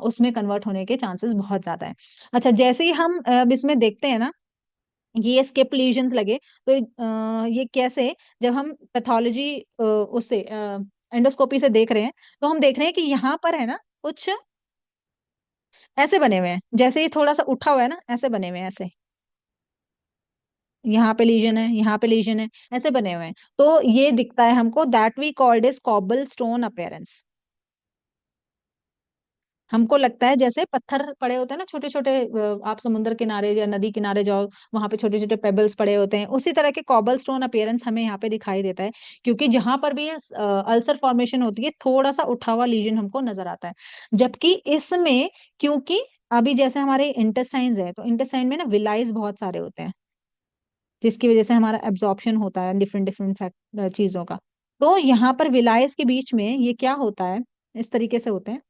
उसमें कन्वर्ट होने के चांसेस बहुत ज्यादा है। अच्छा, जैसे ही हम अब इसमें देखते हैं ना, ये स्किप लीजन्स लगे, तो ये कैसे, जब हम पैथोलॉजी उससे एंडोस्कोपी से देख रहे हैं, तो हम देख रहे हैं कि यहाँ पर है ना कुछ ऐसे बने हुए हैं, जैसे ये थोड़ा सा उठा हुआ है ना, ऐसे बने हुए हैं ऐसे, यहाँ पे लीजन है, यहाँ पे लीजन है, ऐसे बने हुए हैं। तो ये दिखता है हमको, that we called is cobblestone appearance. हमको लगता है जैसे पत्थर पड़े होते हैं ना छोटे छोटे, आप समुद्र किनारे या नदी किनारे जाओ, वहां पे छोटे छोटे पेबल्स पड़े होते हैं, उसी तरह के कॉबल स्टोन अपीयरेंस हमें यहाँ पे दिखाई देता है। क्योंकि जहां पर भी अल्सर फॉर्मेशन होती है, थोड़ा सा उठा हुआ लीजन हमको नजर आता है। जबकि इसमें, क्योंकि अभी जैसे हमारे इंटेस्टाइन्स है, तो इंटेस्टाइन में ना विलाइज बहुत सारे होते हैं, जिसकी वजह से हमारा एब्जॉर्प्शन होता है डिफरेंट डिफरेंट चीजों का। तो यहाँ पर विलायस के बीच में ये क्या होता है, इस तरीके से होते हैं।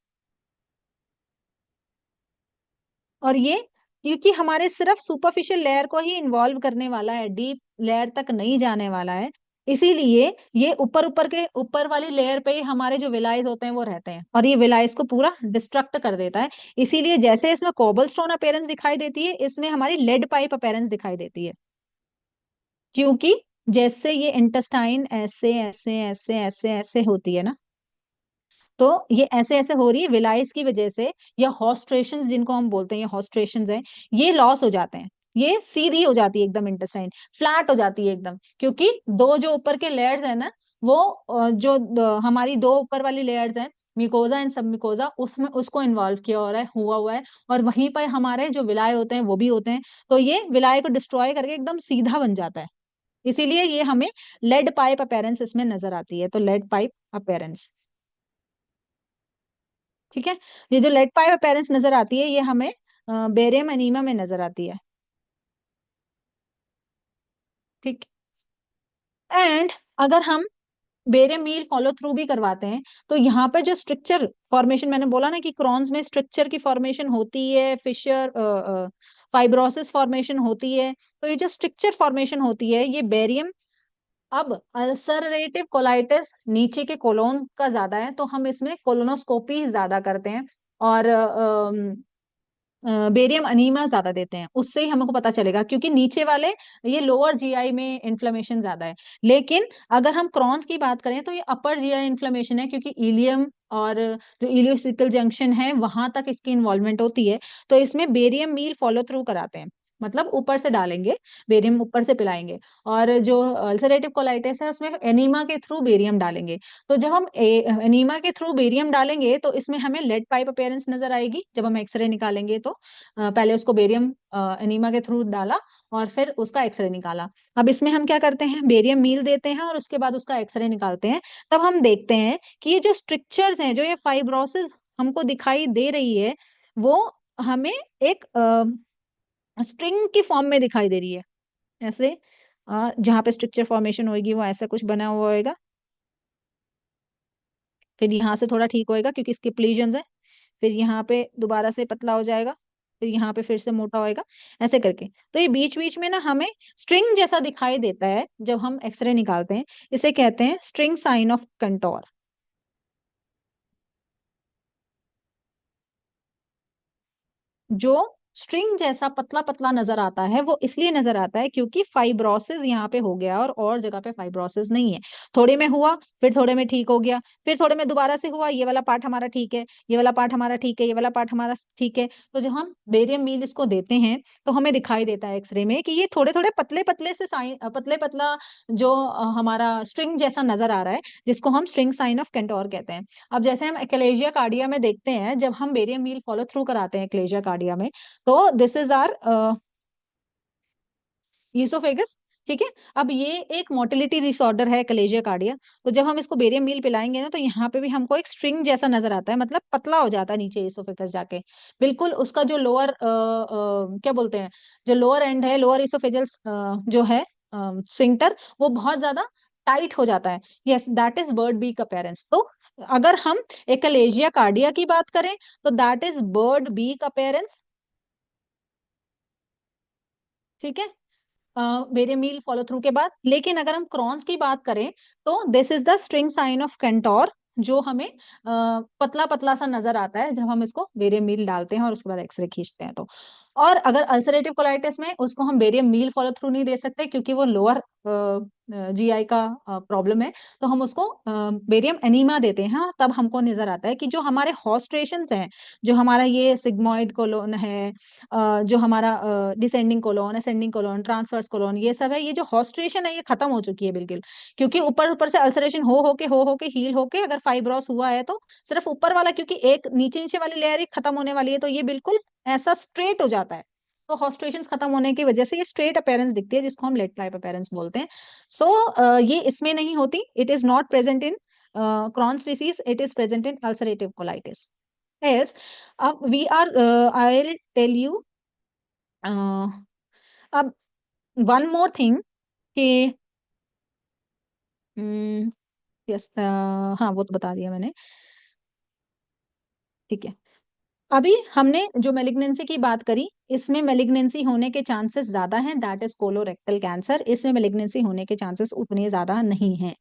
और ये क्योंकि हमारे सिर्फ सुपरफिशियल लेयर को ही इन्वॉल्व करने वाला है, डीप लेयर तक नहीं जाने वाला है, इसीलिए ये ऊपर ऊपर के ऊपर वाली लेयर पे ही हमारे जो विलाइज होते हैं वो रहते हैं, और ये विलाइज को पूरा डिस्ट्रक्ट कर देता है। इसीलिए जैसे इसमें कोबल स्टोन अपेयरेंस दिखाई देती है, इसमें हमारी लेड पाइप अपेयरेंस दिखाई देती है। क्योंकि जैसे ये इंटेस्टाइन ऐसे ऐसे ऐसे ऐसे ऐसे होती है ना, तो ये ऐसे ऐसे हो रही है विलाइस की वजह से, या हॉस्ट्रेशन जिनको हम बोलते हैं, ये हॉस्ट्रेशन है, ये लॉस हो जाते हैं, ये सीधी हो जाती है एकदम, इंटेस्टाइन फ्लैट हो जाती है एकदम, क्योंकि दो जो ऊपर के लेयर्स है ना, वो हमारी दो ऊपर वाली लेयर्स हैं, मिकोजा एंड सब मिकोजा, उसमें उसको इन्वॉल्व किया हो रहा है, हुआ हुआ है, और वहीं पर हमारे जो विलाय होते हैं वो भी होते हैं, तो ये विलाय को डिस्ट्रॉय करके एकदम सीधा बन जाता है। इसीलिए ये हमें लेड पाइप अपेरेंस इसमें नजर आती है, तो लेड पाइप अपेरेंस। ठीक है, ये जो लेड पाइप अपेरेंस नजर आती है, ये हमें बेरियम एनीमा में नजर आती है। ठीक, एंड अगर हम बेरियम मील फॉलो थ्रू भी करवाते हैं तो यहाँ पर जो स्ट्रक्चर फॉर्मेशन, मैंने बोला ना कि क्रॉन्स में स्ट्रक्चर की फॉर्मेशन होती है, फिशर फाइब्रोसिस फॉर्मेशन होती है, तो ये जो स्ट्रक्चर फॉर्मेशन होती है ये बेरियम, अब अल्सरेटिव कोलाइटिस नीचे के कोलोन का ज्यादा है तो हम इसमें कोलोनोस्कोपी ज्यादा करते हैं, और बेरियम अनीमा ज्यादा देते हैं, उससे ही हमको पता चलेगा, क्योंकि नीचे वाले ये लोअर जीआई में इन्फ्लेमेशन ज्यादा है। लेकिन अगर हम क्रॉन्स की बात करें तो ये अपर जीआई इन्फ्लेमेशन है, क्योंकि इलियम और जो इलियोसिकल जंक्शन है वहां तक इसकी इन्वॉल्वमेंट होती है। तो इसमें बेरियम मील फॉलो थ्रू कराते हैं, मतलब ऊपर से डालेंगे, बेरियम ऊपर से पिलाएंगे। और जो अल्सरेटिव कोलाइटिस है उसमें एनीमा के थ्रू बेरियम डालेंगे। तो जब हम एनीमा के थ्रू बेरियम डालेंगे तो इसमें हमें लेड पाइप अपीयरेंस नजर आएगी जब हम एक्सरे निकालेंगे तो। पहले उसको बेरियम एनीमा के थ्रू डाला और फिर उसका एक्सरे निकाला। अब इसमें हम क्या करते हैं, बेरियम मील देते हैं और उसके बाद उसका एक्सरे निकालते हैं। तब हम देखते हैं कि ये जो स्ट्रक्चर्स हैं, जो ये फाइब्रोसिस हमको दिखाई दे रही है, वो हमें एक स्ट्रिंग की फॉर्म में दिखाई दे रही है, ऐसे। जहाँ पे स्ट्रक्चर फॉर्मेशन होगी वो ऐसा कुछ बना हुआ होएगा, फिर यहाँ से थोड़ा ठीक होएगा क्योंकि इसके प्लीजन्स है, फिर यहाँ पे दोबारा से पतला हो जाएगा, फिर यहाँ पे फिर से मोटा होएगा, ऐसे करके। तो ये बीच बीच में ना हमें स्ट्रिंग जैसा दिखाई देता है जब हम एक्सरे निकालते हैं, इसे कहते हैं स्ट्रिंग साइन ऑफ कंटोर। जो स्ट्रिंग जैसा पतला पतला नजर आता है वो इसलिए नजर आता है क्योंकि फाइब्रोसिस यहाँ पे हो गया और जगह पे फाइब्रोसिस नहीं है। थोड़े में हुआ, फिर थोड़े में ठीक हो गया, फिर थोड़े में दोबारा से हुआ, ये वाला पार्ट हमारा ठीक है, ये वाला पार्ट हमारा ठीक है, ये वाला पार्ट हमारा ठीक है। तो जब हम बेरियम मील इसको देते हैं तो हमें दिखाई देता है एक्सरे में कि ये थोड़े थोड़े पतले पतले से साइन, पतले पतला जो हमारा स्ट्रिंग जैसा नजर आ रहा है, जिसको हम स्ट्रिंग साइन ऑफ केंटोर कहते हैं। अब जैसे हम एक्लेजिया कार्डिया में देखते हैं, जब हम बेरियम मील फॉलो थ्रू कराते हैं एक्लेजिया कार्डिया में, तो दिस इज आर ईसोफेगस। ठीक है। अब ये एक मोटिलिटी डिसऑर्डर है कलेजिया कार्डिया। तो जब हम इसको बेरियम मील पिलाएंगे ना तो यहाँ पे भी हमको एक स्ट्रिंग जैसा नजर आता है, मतलब पतला हो जाता है नीचे ईसोफेगस जाके। बिल्कुल उसका जो लोअर क्या बोलते हैं, जो लोअर एंड है, लोअर ईसोफेजल जो है स्फिंक्टर, वो बहुत ज्यादा टाइट हो जाता है। Yes, that is bird beak appearance. तो अगर हम एक कलेजिया कार्डिया की बात करें तो that is bird beak appearance. ठीक है, वेरी मील फॉलो थ्रू के बाद। लेकिन अगर हम क्रॉन्स की बात करें तो this is the string sign of Kantor, जो हमें पतला पतला सा नजर आता है जब हम इसको बेरियम मील डालते हैं और उसके बाद एक्सरे खींचते हैं तो। और अगर अल्सरेटिव कोलाइटिस में उसको हम बेरियम मील फॉलो थ्रू नहीं दे सकते क्योंकि वो लोअर जीआई का प्रॉब्लम है, तो हम उसको बेरियम एनीमा देते हैं। हाँ, तब हमको नजर आता है कि जो हमारे हॉस्ट्रेशंस हैं, जो हमारा ये सिग्मोइड कोलोन है, जो हमारा descending colon, ascending colon, transverse colon, ये सब है, ये जो हॉस्ट्रेशन है ये खत्म हो चुकी है बिल्कुल। क्योंकि ऊपर ऊपर से अल्सरेशन हो के हील होके अगर फाइब्रोस हुआ है तो सिर्फ ऊपर वाला, क्योंकि एक नीचे नीचे वाली लेयर ही खत्म होने वाली है, तो ये बिल्कुल ऐसा स्ट्रेट हो जाता है। तो हॉस्ट्रेशन खत्म होने की वजह से ये स्ट्रेट अपीयरेंस दिखती है, जिसको हम लेट टाइप अपीयरेंस बोलते हैं। सो ये इसमें नहीं होती, it is not present in Crohn's disease, it is present in ulcerative colitis. Else, we are, I'll tell you अब वन मोर थिंग कि यस, हाँ वो तो बता दिया मैंने। ठीक है, अभी हमने जो मेलिग्नेंसी की बात करी, इसमें मेलिग्नेंसी होने के चांसेस ज्यादा हैं, दैट इज कोलोरेक्टल कैंसर। इसमें मेलिग्नेंसी होने के चांसेस उतने ज्यादा नहीं हैं।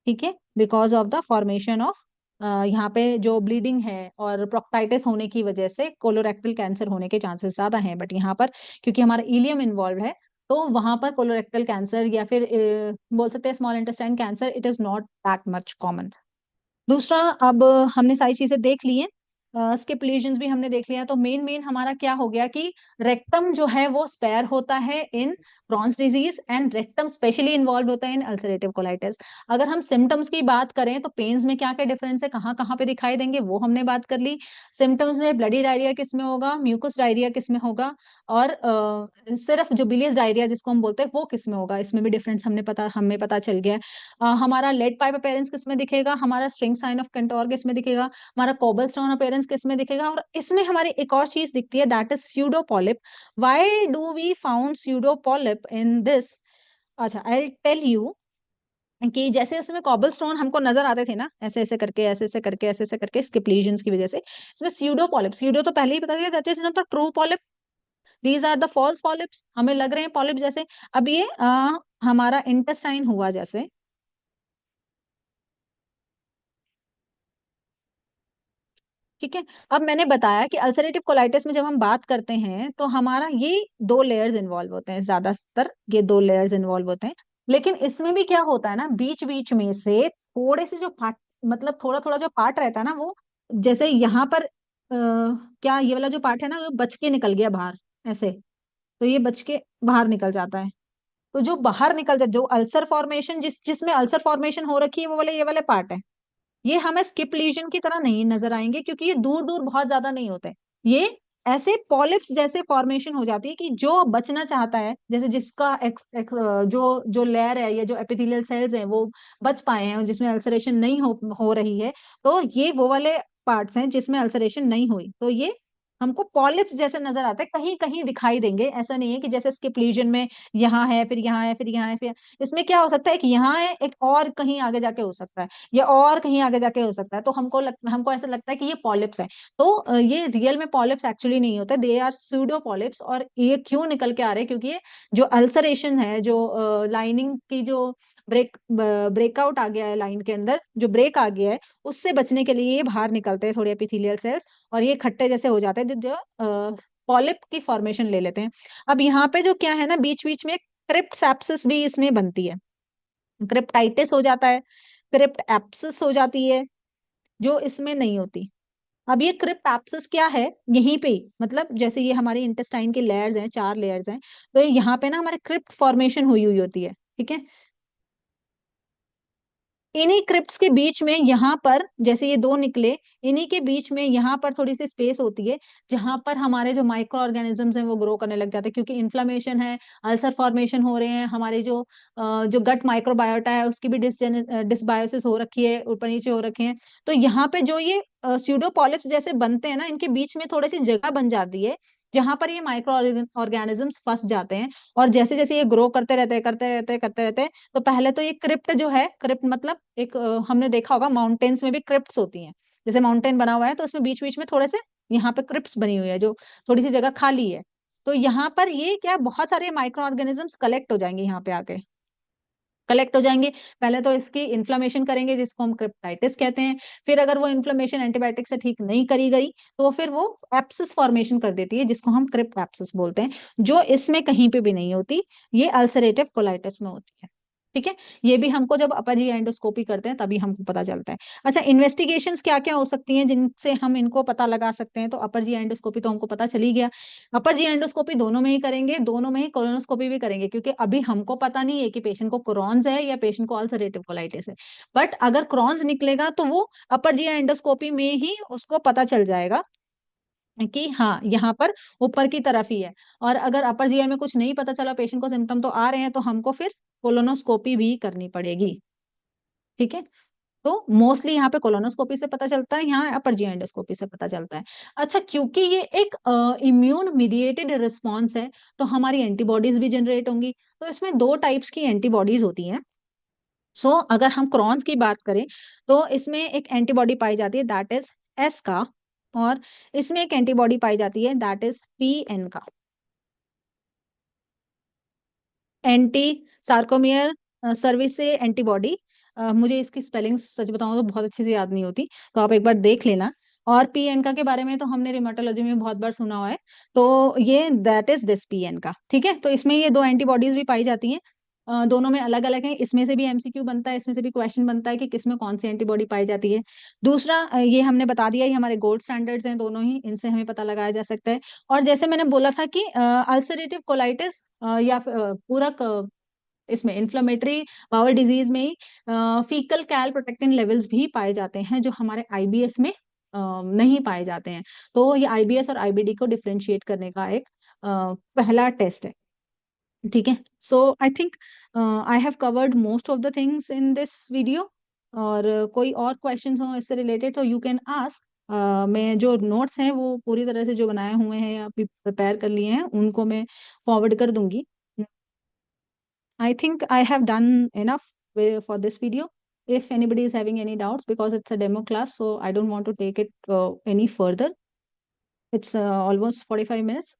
ठीक है, because of the formation of यहाँ पे जो ब्लीडिंग है और प्रोक्टाइटिस होने की वजह से कोलोरेक्टल कैंसर होने के चांसेस ज्यादा हैं। बट यहाँ पर क्योंकि हमारा इलियम इन्वॉल्व है, तो वहां पर कोलोरेक्टल कैंसर या फिर बोल सकते हैं small intestine cancer, it is not that much common. दूसरा, अब हमने सारी चीजें देख ली हैं, स्किप लीजन्स भी हमने देख लिया, तो मेन मेन हमारा क्या हो गया कि रेक्टम जो है वो स्पेयर होता है इन Crohn's disease, and rectum specially involve होता है इन अल्सरेटिव कोलाइटिस। अगर हम सिम्टम्स की बात करें तो पेन्स में क्या क्या डिफरेंस है, कहाँ कहाँ पे दिखाई देंगे, वो हमने बात कर ली। सिम्टम्स में ब्लडी डायरिया किस में होगा, म्यूकस डायरिया किस में होगा, और सिर्फ जो बिलियस डायरिया जिसको हम बोलते हैं वो किस में होगा, इसमें भी डिफरेंस हमें पता चल गया। हमारा लेड पाइप अपेरेंस किस में दिखेगा, हमारा स्ट्रिंग साइन ऑफ केंटोर किस में दिखेगा, हमारा कोबल स्टोन अपेरेंस किस में दिखेगा, और इसमें हमारी एक और चीज दिखती है, that is pseudo polyp. Why do we found pseudo polyp in this? अच्छा, आई टेल यू। कि जैसे उसमें कॉबल स्टोन हमको नजर आते थे ना, ऐसे ऐसे करके, ऐसे ऐसे करके, ऐसे ऐसे करके, स्किप लीजन्स की वजह से, इसमें स्यूडो पॉलिप, स्यूडो तो पहले ही बता दिया, that is not the true polyp, these are the false polyps, हमें लग रहे हैं पॉलिप जैसे। अब ये हमारा इंटेस्टाइन हुआ जैसे, ठीक है। अब मैंने बताया कि अल्सरेटिव कोलाइटिस में जब हम बात करते हैं तो हमारा ये दो लेयर्स इन्वॉल्व होते हैं, ज्यादातर ये दो लेयर्स इन्वॉल्व होते हैं। लेकिन इसमें भी क्या होता है ना, बीच बीच में से थोड़े से जो पार्ट, मतलब थोड़ा थोड़ा जो पार्ट रहता है ना, वो जैसे यहाँ पर क्या ये वाला जो पार्ट है ना, वो बच के निकल गया बाहर, ऐसे, तो ये बच के बाहर निकल जाता है। तो जो बाहर निकल जाए, जो अल्सर फॉर्मेशन, जिसमें अल्सर फॉर्मेशन हो रखी है, वो वाले ये वाले पार्ट है, ये हमें स्किप लीजन की तरह नहीं नजर आएंगे, क्योंकि ये दूर दूर बहुत ज्यादा नहीं होते। ये ऐसे पॉलिप्स जैसे फॉर्मेशन हो जाती है कि जो बचना चाहता है, जैसे जिसका जो जो लेयर है या जो एपिथेलियल सेल्स हैं वो बच पाए हैं, जिसमें अल्सरेशन नहीं हो रही है, तो ये वो वाले पार्ट्स हैं जिसमें अल्सरेशन नहीं हुई, तो ये हमको पॉलिप्स जैसे नजर आता है, कहीं कहीं दिखाई देंगे। ऐसा नहीं है कि जैसे स्किप लीजन में यहाँ है, फिर यहाँ है, फिर यहाँ है, फिर इसमें क्या हो सकता है कि यहाँ है, एक और कहीं आगे जाके हो सकता है, या और कहीं आगे जाके हो सकता है, तो हमको ऐसा लगता है कि ये पॉलिप्स है। तो ये रियल में पॉलिप्स एक्चुअली नहीं होते, दे आर सूडो पॉलिप्स। और ये क्यों निकल के आ रहे हैं, क्योंकि ये जो अल्सरेशन है, जो लाइनिंग की जो ब्रेकआउट आ गया है, लाइन के अंदर जो ब्रेक आ गया है, उससे बचने के लिए ये बाहर निकलते हैं थोड़े एपिथेलियल सेल्स, और ये खट्टे जैसे हो जाते हैं, जो पॉलिप की फॉर्मेशन ले लेते हैं। अब यहाँ पे जो क्या है ना, बीच बीच में क्रिप्ट सेप्सिस भी इसमें बनती है, क्रिप्टाइटिस हो जाता है, क्रिप्ट एप्सिस हो जाती है, जो इसमें नहीं होती। अब ये क्रिप्ट एप्सिस क्या है, यहीं पे ही, मतलब जैसे ये हमारी इंटेस्टाइन के लेयर्स हैं, 4 लेयर्स हैं, तो यहाँ पे ना हमारे क्रिप्ट फॉर्मेशन हुई हुई होती है, ठीक है। इन्हीं क्रिप्ट्स के बीच में यहाँ पर, जैसे ये दो निकले, इन्हीं के बीच में यहाँ पर थोड़ी सी स्पेस होती है, जहां पर हमारे जो माइक्रो ऑर्गेनिजम्स हैं वो ग्रो करने लग जाते हैं, क्योंकि इन्फ्लामेशन है, अल्सर फॉर्मेशन हो रहे हैं, हमारे जो गट माइक्रोबायोटा है उसकी भी डिसबायोसिस हो रखी है, ऊपर नीचे हो रखे हैं। तो यहाँ पे जो ये स्यूडोपॉलिप्स जैसे बनते हैं ना, इनके बीच में थोड़ी सी जगह बन जाती है, जहां पर ये माइक्रो ऑर्गेनिजम्स फंस जाते हैं। और जैसे जैसे ये ग्रो करते रहते हैं, करते रहते हैं, करते रहते हैं, तो पहले तो ये क्रिप्ट जो है, क्रिप्ट मतलब एक हमने देखा होगा माउंटेन्स में भी क्रिप्ट्स होती हैं, जैसे माउंटेन बना हुआ है तो उसमें बीच बीच में थोड़े से यहाँ पे क्रिप्ट्स बनी हुई है, जो थोड़ी सी जगह खाली है। तो यहाँ पर ये क्या, बहुत सारे माइक्रो ऑर्गेनिजम्स कलेक्ट हो जाएंगे यहाँ पे आके, कलेक्ट हो जाएंगे। पहले तो इसकी इन्फ्लेमेशन करेंगे, जिसको हम क्रिप्टाइटिस कहते हैं। फिर अगर वो इन्फ्लेमेशन एंटीबायोटिक से ठीक नहीं करी गई, तो फिर वो एप्सिस फॉर्मेशन कर देती है, जिसको हम क्रिप्ट एप्सिस बोलते हैं, जो इसमें कहीं पे भी नहीं होती, ये अल्सरेटिव कोलाइटिस में होती है, ठीक है। ये भी हमको जब अपर जी एंडोस्कोपी करते हैं तभी हमको पता चलता है। अच्छा, इन्वेस्टिगेशंस क्या क्या हो सकती हैं जिनसे हम इनको पता लगा सकते हैं, तो अपर जी एंडोस्कोपी तो हमको पता चल ही गया। अपर जी एंडोस्कोपी दोनों में ही करेंगे, दोनों में ही कोलोनोस्कोपी भी करेंगे, क्योंकि अभी हमको पता नहीं है कि पेशेंट को क्रॉन्स है या पेशेंट को अल्सरेटिव कोलाइटिस है। बट अगर क्रॉन्स निकलेगा तो वो अपर जी एंडोस्कोपी में ही उसको पता चल जाएगा कि हाँ यहाँ पर ऊपर की तरफ ही है। और अगर अपर जीआई में कुछ नहीं पता चला, पेशेंट को सिम्टम तो आ रहे हैं, तो हमको फिर कोलोनोस्कोपी भी करनी पड़ेगी, ठीक है। तो मोस्टली यहाँ पे कोलोनोस्कोपी से पता चलता है, यहाँ अपर जी एंडोस्कोपी से पता चलता है। अच्छा, क्योंकि ये एक इम्यून मीडिएटेड रिस्पॉन्स है, तो हमारी एंटीबॉडीज भी जनरेट होंगी। तो इसमें दो टाइप्स की एंटीबॉडीज होती हैं। सो अगर हम क्रॉन्स की बात करें, तो इसमें एक एंटीबॉडी पाई जाती है, दैट इज एस का, और इसमें एक एंटीबॉडी पाई जाती है, दैट इज पी एन का, एंटी सार्कोमियर सर्विस से एंटीबॉडी। मुझे इसकी स्पेलिंग सच बताऊं तो बहुत अच्छे से याद नहीं होती, तो आप एक बार देख लेना। और पी एन का के बारे में तो हमने रिमेटोलॉजी में बहुत बार सुना हुआ है, तो ये that is this P N का, ठीक है। तो इसमें ये दो एंटीबॉडीज भी पाई जाती हैं, दोनों में अलग अलग हैं। इसमें से भी एमसीक्यू बनता है, इसमें से भी क्वेश्चन बनता है कि किसमें कौन सी एंटीबॉडी पाई जाती है। दूसरा, ये हमने बता दिया, ये हमारे गोल्ड स्टैंडर्ड्स हैं दोनों ही, इनसे हमें पता लगाया जा सकता है। और जैसे मैंने बोला था कि अल्सरेटिव कोलाइटिस या पूरा इसमें इन्फ्लेमेटरी बाउल डिजीज में फीकल कैल प्रोटेक्टिन लेवल्स भी पाए जाते हैं, जो हमारे आईबीएस में नहीं पाए जाते हैं। तो ये आईबीएस और आईबीडी को डिफरेंशिएट करने का एक पहला टेस्ट है, ठीक है। So I think I have covered most of the things in this video. और कोई और क्वेश्चंस हो इससे रिलेटेड तो यू कैन आस्क। मैं जो नोट्स हैं वो पूरी तरह से जो बनाए हुए हैं या प्रिपेयर कर लिए हैं, उनको मैं फॉरवर्ड कर दूंगी। I think I have done enough for this video. If anybody is having any doubts, because it's a demo class, so I don't want to take it any further. It's almost 45 minutes.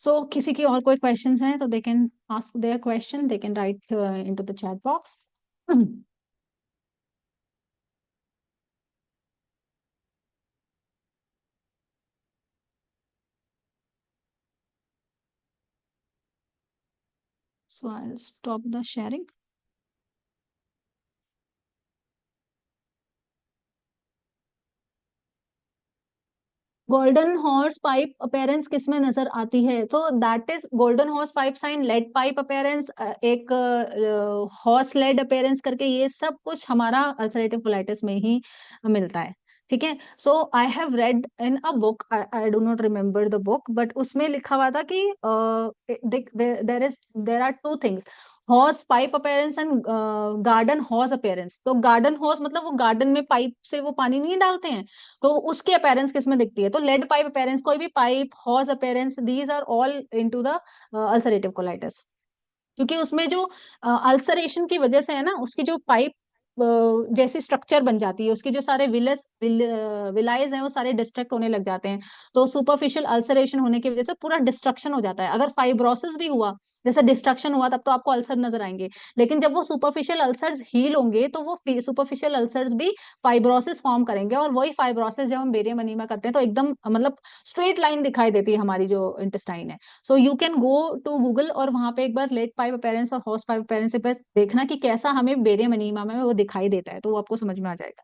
So किसी की और कोई questions हैं तो they can ask their question, they can write into the chat box. So I'll stop the sharing. Golden horse pipe appearance किस में नजर आती है? तो that is golden horse pipe sign, lead pipe appearance, एक horse lead appearance करके, ये सब कुछ हमारा अल्सरेटिव कोलाइटिस में ही मिलता है। ठीक है, so I have read in a book, I do not remember the book, but उसमें लिखा हुआ था कि there are two things, hose pipe appearance and garden hose appearance. तो गार्डन हॉर्स मतलब वो गार्डन में पाइप से वो पानी नहीं डालते हैं, तो उसकी अपेयरेंस किस में दिखती है? तो लेड पाइप अपेयरेंस, कोई भी pipe, horse appearance, these are all into the ulcerative colitis. क्योंकि उसमें जो अल्सरेशन की वजह से है ना, उसकी जो पाइप जैसी स्ट्रक्चर बन जाती है, उसके जो सारे विलाइज हैं वो सारे डिस्ट्रक्ट होने लग जाते हैं। तो सुपरफिशियल अल्सरेशन होने की वजह से पूरा डिस्ट्रक्शन हो जाता है। अगर फाइब्रोसिस भी हुआ, जैसे डिस्ट्रक्शन हुआ, तब तो आपको अल्सर नजर आएंगे। लेकिन जब वो सुपरफिशियल अल्सर्स हील होंगे तो वो सुपरफिशियल अल्सर्स भी फाइब्रोसिस फॉर्म करेंगे, और वही फाइब्रोसिस जब हम बेरियम अनीमा करते हैं तो एकदम मतलब स्ट्रेट लाइन दिखाई देती है हमारी जो इंटेस्टाइन है। So you can go to Google और वहां पे एक बार लेट पाइप अपेरेंस और हॉर्स पाइप अपेरेंस पे देखना कि कैसा हमें बेरियम अनीमा में वो दिखाई देता है, तो वो आपको समझ में आ जाएगा।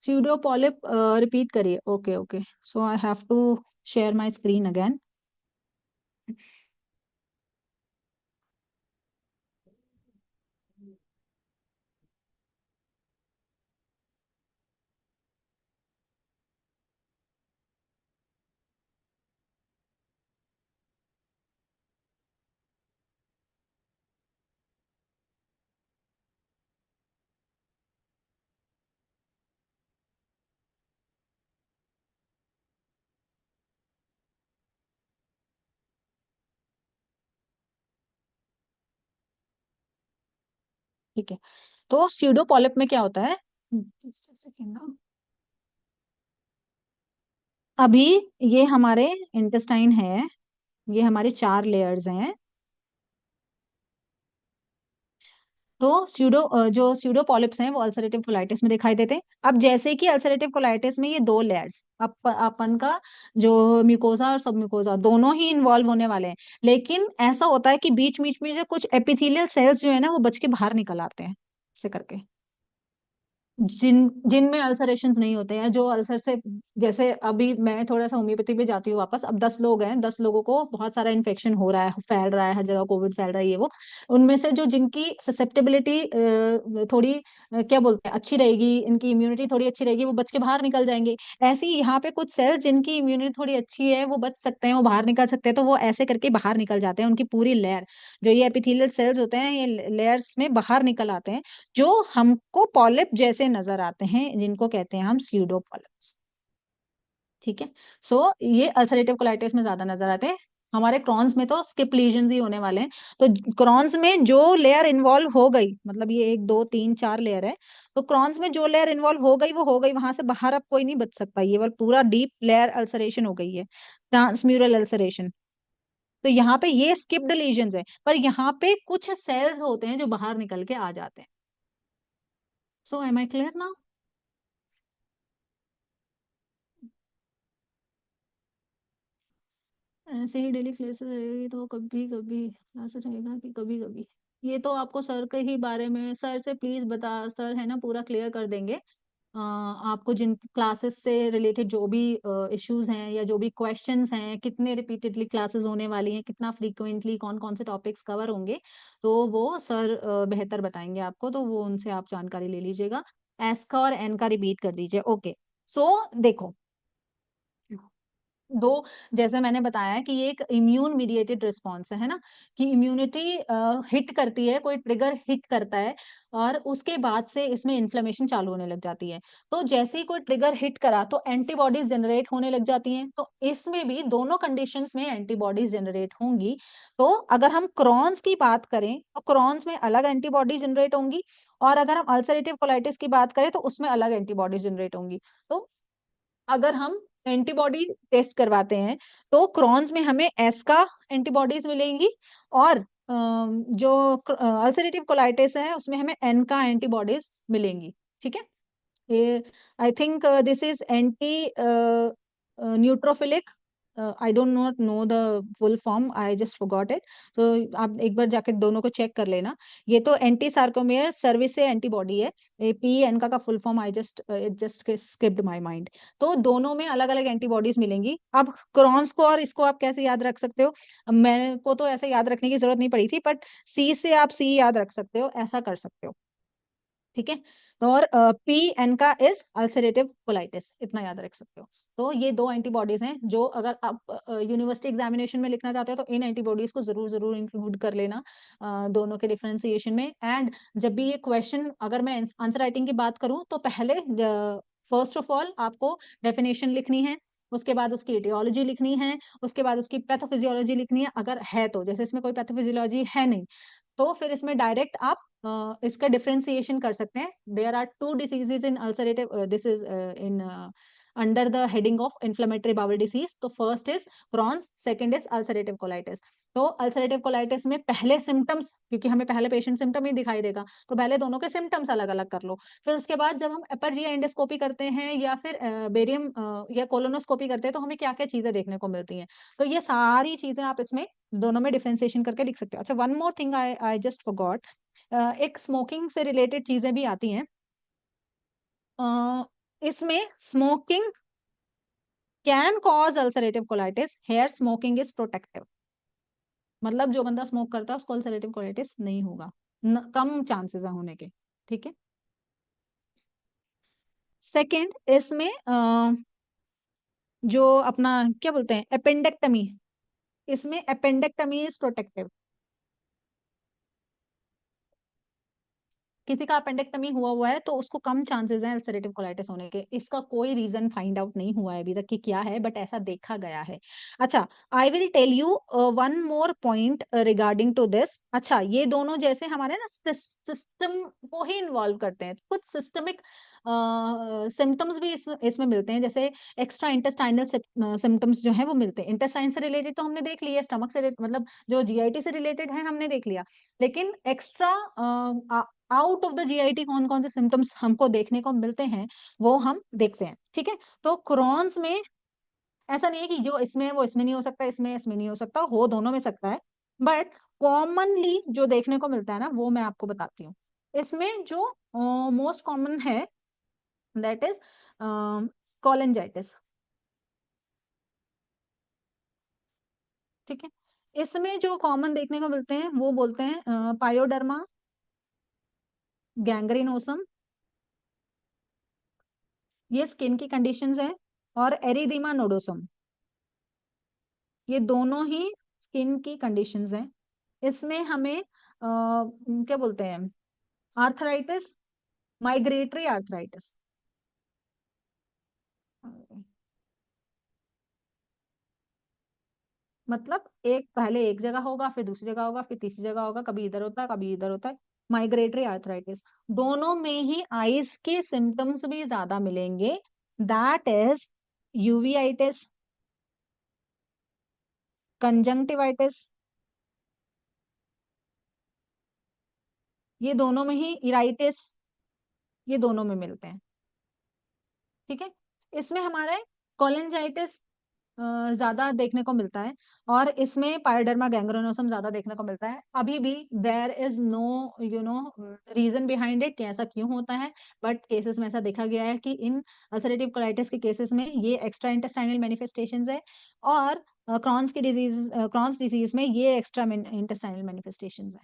स्यूडो पॉलिप, रिपीट करिए। Okay okay, so I have to share my screen again. ठीक है, तो स्यूडो पॉलिप में क्या होता है? just a second ना। अभी ये हमारे इंटेस्टाइन है, ये हमारे 4 लेयर्स हैं। तो जो स्यूडो पॉलिप्स हैं वो अल्सरेटिव कोलाइटिस में दिखाई देते हैं। अब जैसे कि अल्सरेटिव कोलाइटिस में ये 2 लेयर्स, अपन का जो म्यूकोजा और सब म्यूकोजा दोनों ही इन्वॉल्व होने वाले हैं, लेकिन ऐसा होता है कि बीच बीच में से कुछ एपिथेलियल सेल्स जो है ना वो बच के बाहर निकल आते हैं, ऐसे करके, जिनमें अल्सरेशंस नहीं होते हैं, जो अल्सर से, जैसे अभी मैं थोड़ा सा होम्योपैथी पे जाती हूँ वापस। अब 10 लोग हैं, 10 लोगों को बहुत सारा इन्फेक्शन हो रहा है, फैल रहा है हर जगह, कोविड फैल रहा है, ये वो। उनमें से जो जिनकी ससेप्टेबिलिटी थोड़ी क्या बोलते हैं, अच्छी रहेगी, इनकी इम्यूनिटी थोड़ी अच्छी रहेगी, वो बच के बाहर निकल जाएंगे। ऐसे ही यहाँ पे कुछ सेल्स जिनकी इम्यूनिटी थोड़ी अच्छी है वो बच सकते हैं, वो बाहर निकल सकते हैं, तो वो ऐसे करके बाहर निकल जाते हैं। उनकी पूरी लेयर, जो ये एपिथेलियल सेल्स होते हैं, ये लेयर्स में बाहर निकल आते हैं, जो हमको पॉलिप जैसे नजर आते हैं, जिनको कहते हैं हम स्यूडो पॉलिप्स। ठीक है, सो ये अल्सरेटिव कोलाइटिस में ज्यादा नजर आते हैं। हमारे क्रॉन्स में तो स्किप लीजन्स ही होने वाले हैं। तो क्रॉन्स में जो लेयर इन्वॉल्व हो गई, मतलब ये 1 2 3 4 लेयर है, तो क्रॉन्स में जो लेयर इन्वॉल्व हो गई वो हो गई, वहां से बाहर अब कोई नहीं बच सकता, ये वाला पूरा डीप लेयर अल्सरेशन हो गई है, ट्रांसम्यूरल अल्सरेशन। तो यहाँ पे ये स्किप्ड लीजन्स है, पर यहाँ पे कुछ सेल्स होते हैं जो बाहर निकल के आ जाते हैं। सो एम आई क्लियर नाउ? ऐसे ही डेली क्लासेस रहेगी तो कभी कभी ऐसा रहेगा कि कभी कभी, ये तो आपको सर के ही बारे में, सर से प्लीज बता, सर है ना पूरा क्लियर कर देंगे। आपको जिन क्लासेस से रिलेटेड जो भी इश्यूज हैं या जो भी क्वेश्चंस हैं, कितने रिपीटेडली क्लासेस होने वाली हैं, कितना फ्रीक्वेंटली कौन कौन से टॉपिक्स कवर होंगे, तो वो सर बेहतर बताएंगे आपको, तो वो उनसे आप जानकारी ले लीजिएगा। एस का और एन का रिपीट कर दीजिए। ओके, सो देखो, दो, जैसे मैंने बताया कि ये एक इम्यून मीडिएटेड रिस्पॉन्स है ना, कि इम्यूनिटी हिट करती है, कोई ट्रिगर हिट करता है और उसके बाद से इसमें इन्फ्लेमेशन चालू होने लग जाती है। तो जैसे ही कोई ट्रिगर हिट करा तो एंटीबॉडीज जनरेट होने लग जाती हैं। तो इसमें भी दोनों कंडीशंस में एंटीबॉडीज जनरेट होंगी। तो अगर हम क्रॉन्स की बात करें तो क्रॉन्स में अलग एंटीबॉडी जनरेट होंगी, और अगर हम अल्सरेटिव कोलाइटिस की बात करें तो उसमें अलग एंटीबॉडीज जनरेट होंगी। तो अगर हम एंटीबॉडी टेस्ट करवाते हैं तो क्रॉन्स में हमें एस का एंटीबॉडीज मिलेंगी, और जो अल्सरेटिव कोलाइटिस है उसमें हमें एन का एंटीबॉडीज मिलेंगी। ठीक है, ये आई think this is anti neutrophilic, I don't not know the full form, I just forgot it. तो आप एक बार जाके दोनों को चेक कर लेना। ये तो एंटी सार्कोमेयर सर्विस एंटीबॉडी है, पी एन का full form I just it just skipped my mind. तो दोनों में अलग अलग एंटीबॉडीज मिलेंगी। अब क्रॉन्स को और इसको आप कैसे याद रख सकते हो? मेरे को तो ऐसे याद रखने की जरूरत नहीं पड़ी थी, बट सी से आप सी याद रख सकते हो, ऐसा कर सकते हो। ठीक है, और पी एन का इज अल्सरेटिव कोलाइटिस, इतना याद रख सकते हो। तो ये दो एंटीबॉडीज हैं जो अगर आप यूनिवर्सिटी एग्जामिनेशन में लिखना चाहते हो तो इन एंटीबॉडीज को जरूर जरूर इंक्लूड कर लेना दोनों के डिफरेंशिएशन में। एंड जब भी ये क्वेश्चन, अगर मैं आंसर राइटिंग की बात करूं तो पहले फर्स्ट ऑफ ऑल आपको डेफिनेशन लिखनी है, उसके बाद उसकी एटियोलॉजी लिखनी है, उसके बाद उसकी पैथोफिजियोलॉजी लिखनी है अगर है तो। जैसे इसमें कोई पैथोफिजियोलॉजी है नहीं तो फिर इसमें डायरेक्ट आप इसका डिफरेंशिएशन कर सकते हैं। There are two diseases in ulcerative, this is in under the heading of inflammatory bowel disease. तो first is Crohn's, second is ulcerative colitis. तो अल्सरेटिव कोलाइटिस में पहले सिम्टम्स, क्योंकि हमें पहले पेशेंट सिम्टम ही दिखाई देगा, तो पहले दोनों के सिम्टम्स अलग अलग कर लो। फिर उसके बाद जब हम अपर जीआई एंडोस्कोपी करते हैं या फिर बेरियम या कोलोनोस्कोपी करते हैं तो हमें क्या क्या चीजें देखने को मिलती हैं। तो ये सारी चीजें आप इसमें दोनों में डिफरेंशिएशन करके लिख सकते हो। अच्छा, one more thing I I just forgot, एक स्मोकिंग से रिलेटेड चीजें भी आती हैं। इसमें smoking can cause ulcerative colitis, here smoking is protective. मतलब जो बंदा स्मोक करता है उसको अल्सरेटिव कोलाइटिस नहीं होगा, कम चांसेस है होने के। ठीक है, सेकंड इसमें जो अपना क्या बोलते हैं अपेंडेक्टमी, इसमें अपेंडेक्टमी इज प्रोटेक्टिव। किसी का अपेंडेक्टमी हुआ हुआ है तो उसको कम चांसेस हैं अल्सरेटिव कोलाइटिस होने के। इसका कोई रीजन फाइंड आउट नहीं हुआ है अभी तक कि क्या है, बट ऐसा देखा गया है। अच्छा, I will tell you one more point regarding to this. अच्छा, ये दोनों जैसे हमारे ना सिस्टम को ही इन्वॉल्व करते हैं, कुछ सिस्टमिक सिम्टम्स भी इसमें मिलते हैं। जैसे एक्स्ट्रा इंटेस्टाइनल सिम्टम्स जो है वो मिलते हैं। इंटेस्टाइन से रिलेटेड तो हमने देख लिया, स्टमक से मतलब जो जीआईटी से रिलेटेड है हमने देख लिया, लेकिन extra out of the GIT कौन कौन से सिम्टम्स हमको देखने को मिलते हैं वो हम देखते हैं। ठीक है, तो क्रॉन्स में ऐसा नहीं है कि जो इसमें है वो इसमें नहीं हो सकता, इसमें नहीं हो सकता, हो दोनों में सकता है। बट कॉमनली जो देखने को मिलता है ना वो मैं आपको बताती हूँ। इसमें जो मोस्ट कॉमन है दैट इज कोलेंजाइटिस। ठीक है, इसमें जो कॉमन देखने को मिलते हैं वो बोलते हैं पायोडर्मा, गैंग्रीनोसम, ये स्किन की कंडीशंस हैं, और एरिदीमा नोडोसम, ये दोनों ही स्किन की कंडीशंस हैं। इसमें हमें क्या बोलते हैं आर्थराइटिस, माइग्रेटरी आर्थराइटिस, मतलब एक पहले एक जगह होगा, फिर दूसरी जगह होगा, फिर तीसरी जगह होगा, कभी इधर होता है कभी इधर होता है। माइग्रेटरी आर्थराइटिस, दोनों में ही आईज के सिम्टम्स भी ज्यादा मिलेंगे, दैट इज यूवीआइटिस, कंजंक्टिवाइटिस, ये दोनों में ही इराइटिस, ये दोनों में मिलते हैं। ठीक है, इसमें हमारे कोलेंजाइटिस ज्यादा देखने को मिलता है, और इसमें पायोडर्मा गैंग्रेनोसम ज्यादा देखने को मिलता है। अभी भी there is no reason behind it कि ऐसा क्यों होता है, बट केसेस में ऐसा देखा गया है कि इन अल्सरेटिव कोलाइटिस के केसेस में ये एक्स्ट्रा इंटेस्टाइनल मैनिफेस्टेशंस है, और क्रॉन्स डिजीज में ये एक्स्ट्रा इंटेस्टाइनल मैनिफेस्टेशंस है।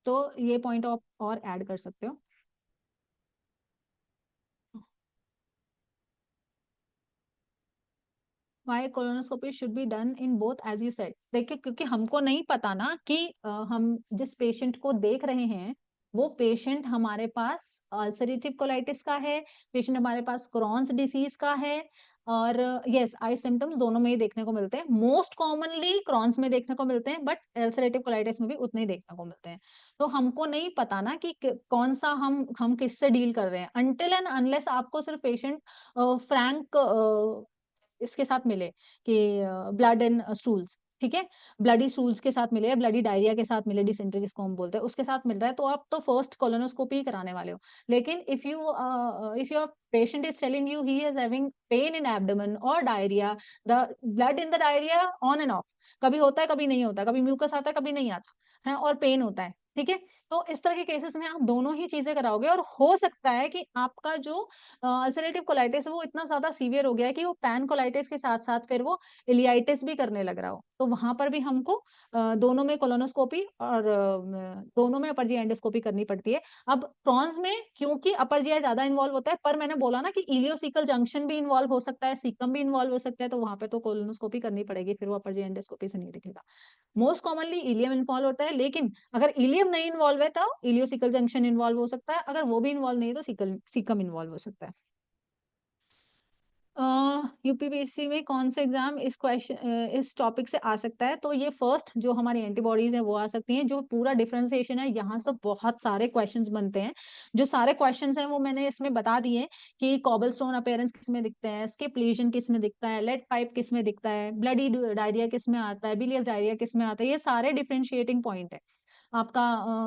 तो ये पॉइंट आप और ऐड कर सकते हो। Why colonoscopy should be done in both as you said. देखिए, क्योंकि हमको नहीं पता ना कि हम जिस पेशेंट को देख रहे हैं वो पेशेंट हमारे पास अल्सरेटिव कोलाइटिस का है, पेशेंट हमारे पास क्रॉन्स डिसीज का है। और यस, आई सिम्टम्स दोनों में ही देखने को मिलते हैं, मोस्ट कॉमनली क्रॉन्स में देखने को मिलते हैं, बट अल्सरेटिव कोलाइटिस में भी उतने ही देखने को मिलते हैं। तो हमको नहीं पता ना कि कौन सा हम किससे डील कर रहे हैं, अनटिल एंड अनलेस आपको सिर्फ पेशेंट फ्रैंक इसके साथ मिले कि ब्लड एंड स्टूल्स, ठीक है, ब्लडी स्टूल्स के साथ मिले, ब्लडी डायरिया के साथ मिले, डिसेंट्री जिसको हम बोलते हैं, उसके साथ मिल रहा है, तो आप तो फर्स्ट कोलोनोस्कोपी कराने वाले हो। लेकिन if your patient is telling you he is having pain in abdomen और diarrhoea, the blood in the diarrhoea on and off, कभी होता है कभी नहीं होता, कभी म्यूकस आता है कभी नहीं आता है, और पेन होता है, ठीक है, तो इस तरह के केसेस में आप दोनों ही चीजें कराओगे, और हो सकता है कि आपका जो अल्सरेटिव कोलाइटिस वो इतना ज्यादा सीवियर हो गया है कि वो पैन कोलाइटिस के साथ साथ फिर वो इलियाइटिस भी करने लग रहा हो, तो वहां पर भी हमको दोनों में कोलोनोस्कोपी और दोनों में अपर जी एंडोस्कोपी करनी पड़ती है। अब प्रॉन्स में क्योंकि अपर जी ज्यादा इन्वॉल्व होता है, पर मैंने बोला ना कि इलियोसिकल जंक्शन भी इन्वॉल्व हो सकता है, सीकम भी इन्वॉल्व हो सकता है, तो वहां पे तो कोलोनोस्कोपी करनी पड़ेगी, फिर वो अपर जी एंडोस्कोपी से नहीं दिखेगा। मोस्ट कॉमनली इलियम इन्वॉल्व होता है, लेकिन अगर इलियम नहीं इन्वॉल्व है तो इलियोसिकल जंक्शन इन्वॉल्व हो सकता है, अगर वो भी इन्वॉल्व नहीं है तो सीकम इन्वॉल्व हो सकता है। यूपीपीएससी में कौन सा एग्जाम इस क्वेश्चन इस टॉपिक से आ सकता है? तो ये फर्स्ट जो हमारी एंटीबॉडीज है वो आ सकती हैं, जो पूरा डिफरेंशिएशन है यहाँ से बहुत सारे क्वेश्चंस बनते हैं। जो सारे क्वेश्चंस हैं वो मैंने इसमें बता दिए कि कॉबलस्टोन अपीयरेंस किस में दिखते हैं, स्किप लीजन किस में दिखता है, लेड पाइप किस में दिखता है, ब्लडी डायरिया किस में आता है, बिलियस डायरिया किस में आता है, ये सारे डिफरेंशिएटिंग पॉइंट है। आपका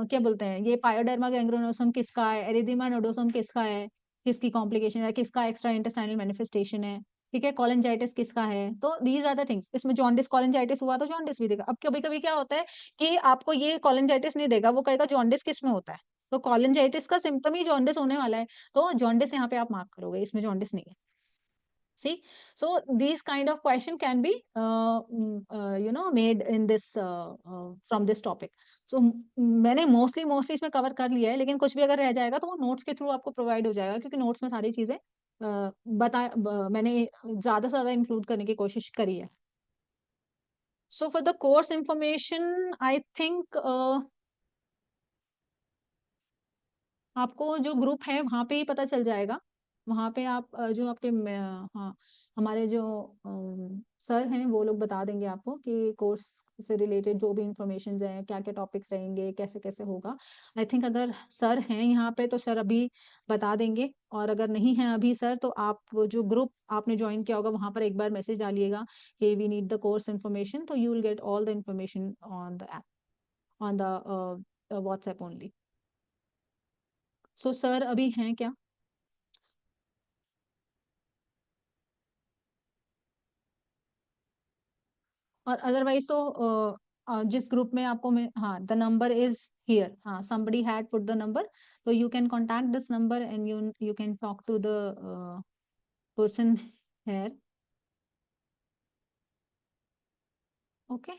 क्या बोलते हैं, ये पायोडर्मा गैंग्रेनोसम किसका है, एरिथेमा नोडोसम किसका है, किसकी कॉम्प्लिकेशन है, किसका एक्स्ट्रा इंटेस्टाइनल मैनिफेस्टेशन है, ठीक है, कोलेंजाइटिस किसका है, तो दीज आर द थिंग्स। इसमें जॉन्डिस कोलेंजाइटिस हुआ तो जॉन्डिस भी देगा। अब कभी कभी क्या होता है कि आपको ये कोलेंजाइटिस नहीं देगा, वो कहेगा जॉन्डिस किस में होता है, तो कोलेंजाइटिस का सिम्टम ही जॉन्डिस होने वाला है, तो जॉन्डिस यहाँ पे आप मार्क करोगे, इसमें जॉन्डिस नहीं है। See, so these kind of question can be made in this from this topic. So मैंने मोस्टली इसमें कवर कर लिया है, लेकिन कुछ भी अगर रह जाएगा तो वो नोट्स के थ्रू आपको प्रोवाइड हो जाएगा, क्योंकि नोट्स में सारी चीजें मैंने ज्यादा से ज्यादा इंक्लूड करने की कोशिश करी है। So for the course information I think आपको जो ग्रुप है वहां पे ही पता चल जाएगा। वहां पे आप जो आपके हाँ, हमारे जो सर हैं वो लोग बता देंगे आपको कि कोर्स से रिलेटेड जो भी इंफॉर्मेशन है, क्या क्या टॉपिक्स रहेंगे, कैसे कैसे होगा। आई थिंक अगर सर हैं यहाँ पे तो सर अभी बता देंगे, और अगर नहीं है अभी सर तो आप वो जो ग्रुप आपने ज्वाइन किया होगा वहां पर एक बार मैसेज डालिएगा कि we need the course information, तो you will get all the information on the app, on the WhatsApp only. So sir अभी हैं क्या? और अदरवाइज तो जिस ग्रुप में आपको मैं, हाँ, द नंबर इज हियर, हाँ, somebody had put the number, so you can contact this number and you can talk to the person here. Okay.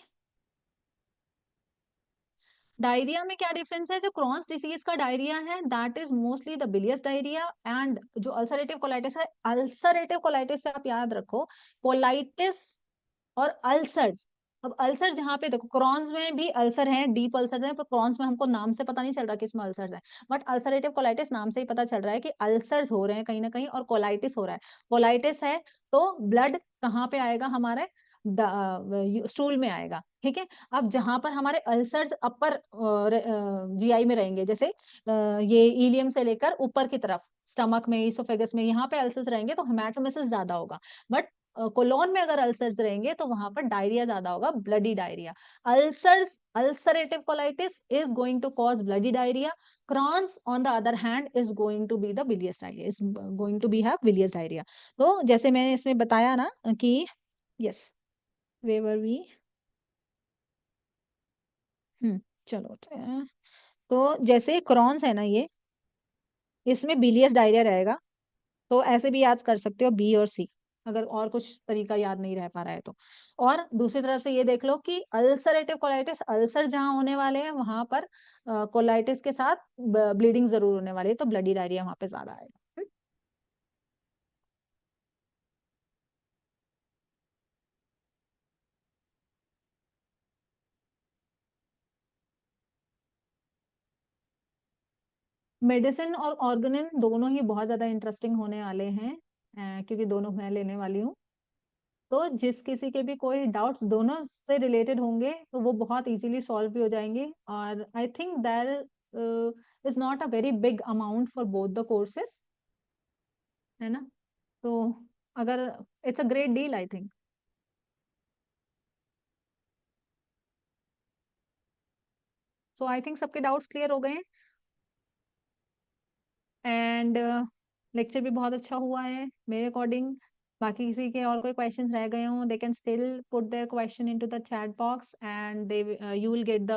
Diarrhoea में क्या डिफरेंस है? जो क्रॉन्स डिसीज का डायरिया है that is mostly the bilious diarrhoea, and जो ulcerative colitis है, ulcerative colitis से आप याद रखो, कोलाइटिस और अल्सर्स। अब अल्सर जहाँ पे देखो, क्रॉन्स में भी अल्सर है, डीप अल्सर है, पर क्रॉन्स में हमको नाम से पता नहीं चल रहा कि इसमें अल्सर है, बट अल्सरेटिव कोलाइटिस नाम से ही पता चल रहा है कि अल्सर्स हो रहे हैं कहीं ना कहीं, और कोलाइटिस हो रहा है। कोलाइटिस है तो ब्लड कहाँ पे आएगा, हमारे स्टूल में आएगा, ठीक है। अब जहां पर हमारे अल्सर्स अपर जीआई में रहेंगे, जैसे ये इलियम से लेकर ऊपर की तरफ स्टमक में, इसोफेगस में, यहाँ पे अल्सर्स रहेंगे तो हेमाटोमेसिस ज्यादा होगा। बट कोलोन में अगर अल्सर्स रहेंगे तो वहां पर डायरिया ज्यादा होगा, bloody diarrhoea. Ulcers, ulcerative colitis is going to cause bloody diarrhoea. Crohn's on the other hand is going to be the bilious diarrhoea, is going to be have bilious diarrhoea. तो जैसे मैंने इसमें बताया ना कि yes, way were we, चलो तो जैसे क्रॉन्स है ना ये, इसमें बिलियस डायरिया रहेगा, तो ऐसे भी याद कर सकते हो बी और सी, अगर और कुछ तरीका याद नहीं रह पा रहा है तो। और दूसरी तरफ से ये देख लो कि अल्सरेटिव कोलाइटिस, अल्सर जहां होने वाले हैं वहां पर कोलाइटिस के साथ ब्लीडिंग जरूर होने वाली है, तो ब्लडी डायरिया वहां पे ज्यादा आएगा। मेडिसिन और ऑर्गेनिन दोनों ही बहुत ज्यादा इंटरेस्टिंग होने वाले हैं, क्योंकि दोनों मैं लेने वाली हूँ। तो जिस किसी के भी कोई डाउट्स दोनों से रिलेटेड होंगे तो वो बहुत इजीली सॉल्व भी हो जाएंगे, और I think there is not a very big amount for both the courses, है ना। तो अगर it's a great deal I think. So I think सबके डाउट्स क्लियर हो गए हैं, एंड लेक्चर भी बहुत अच्छा हुआ है मेरे अकॉर्डिंग। बाकी किसी के और कोई क्वेश्चंस रह गए हों, they can still put their question into the chat box, and they you will get the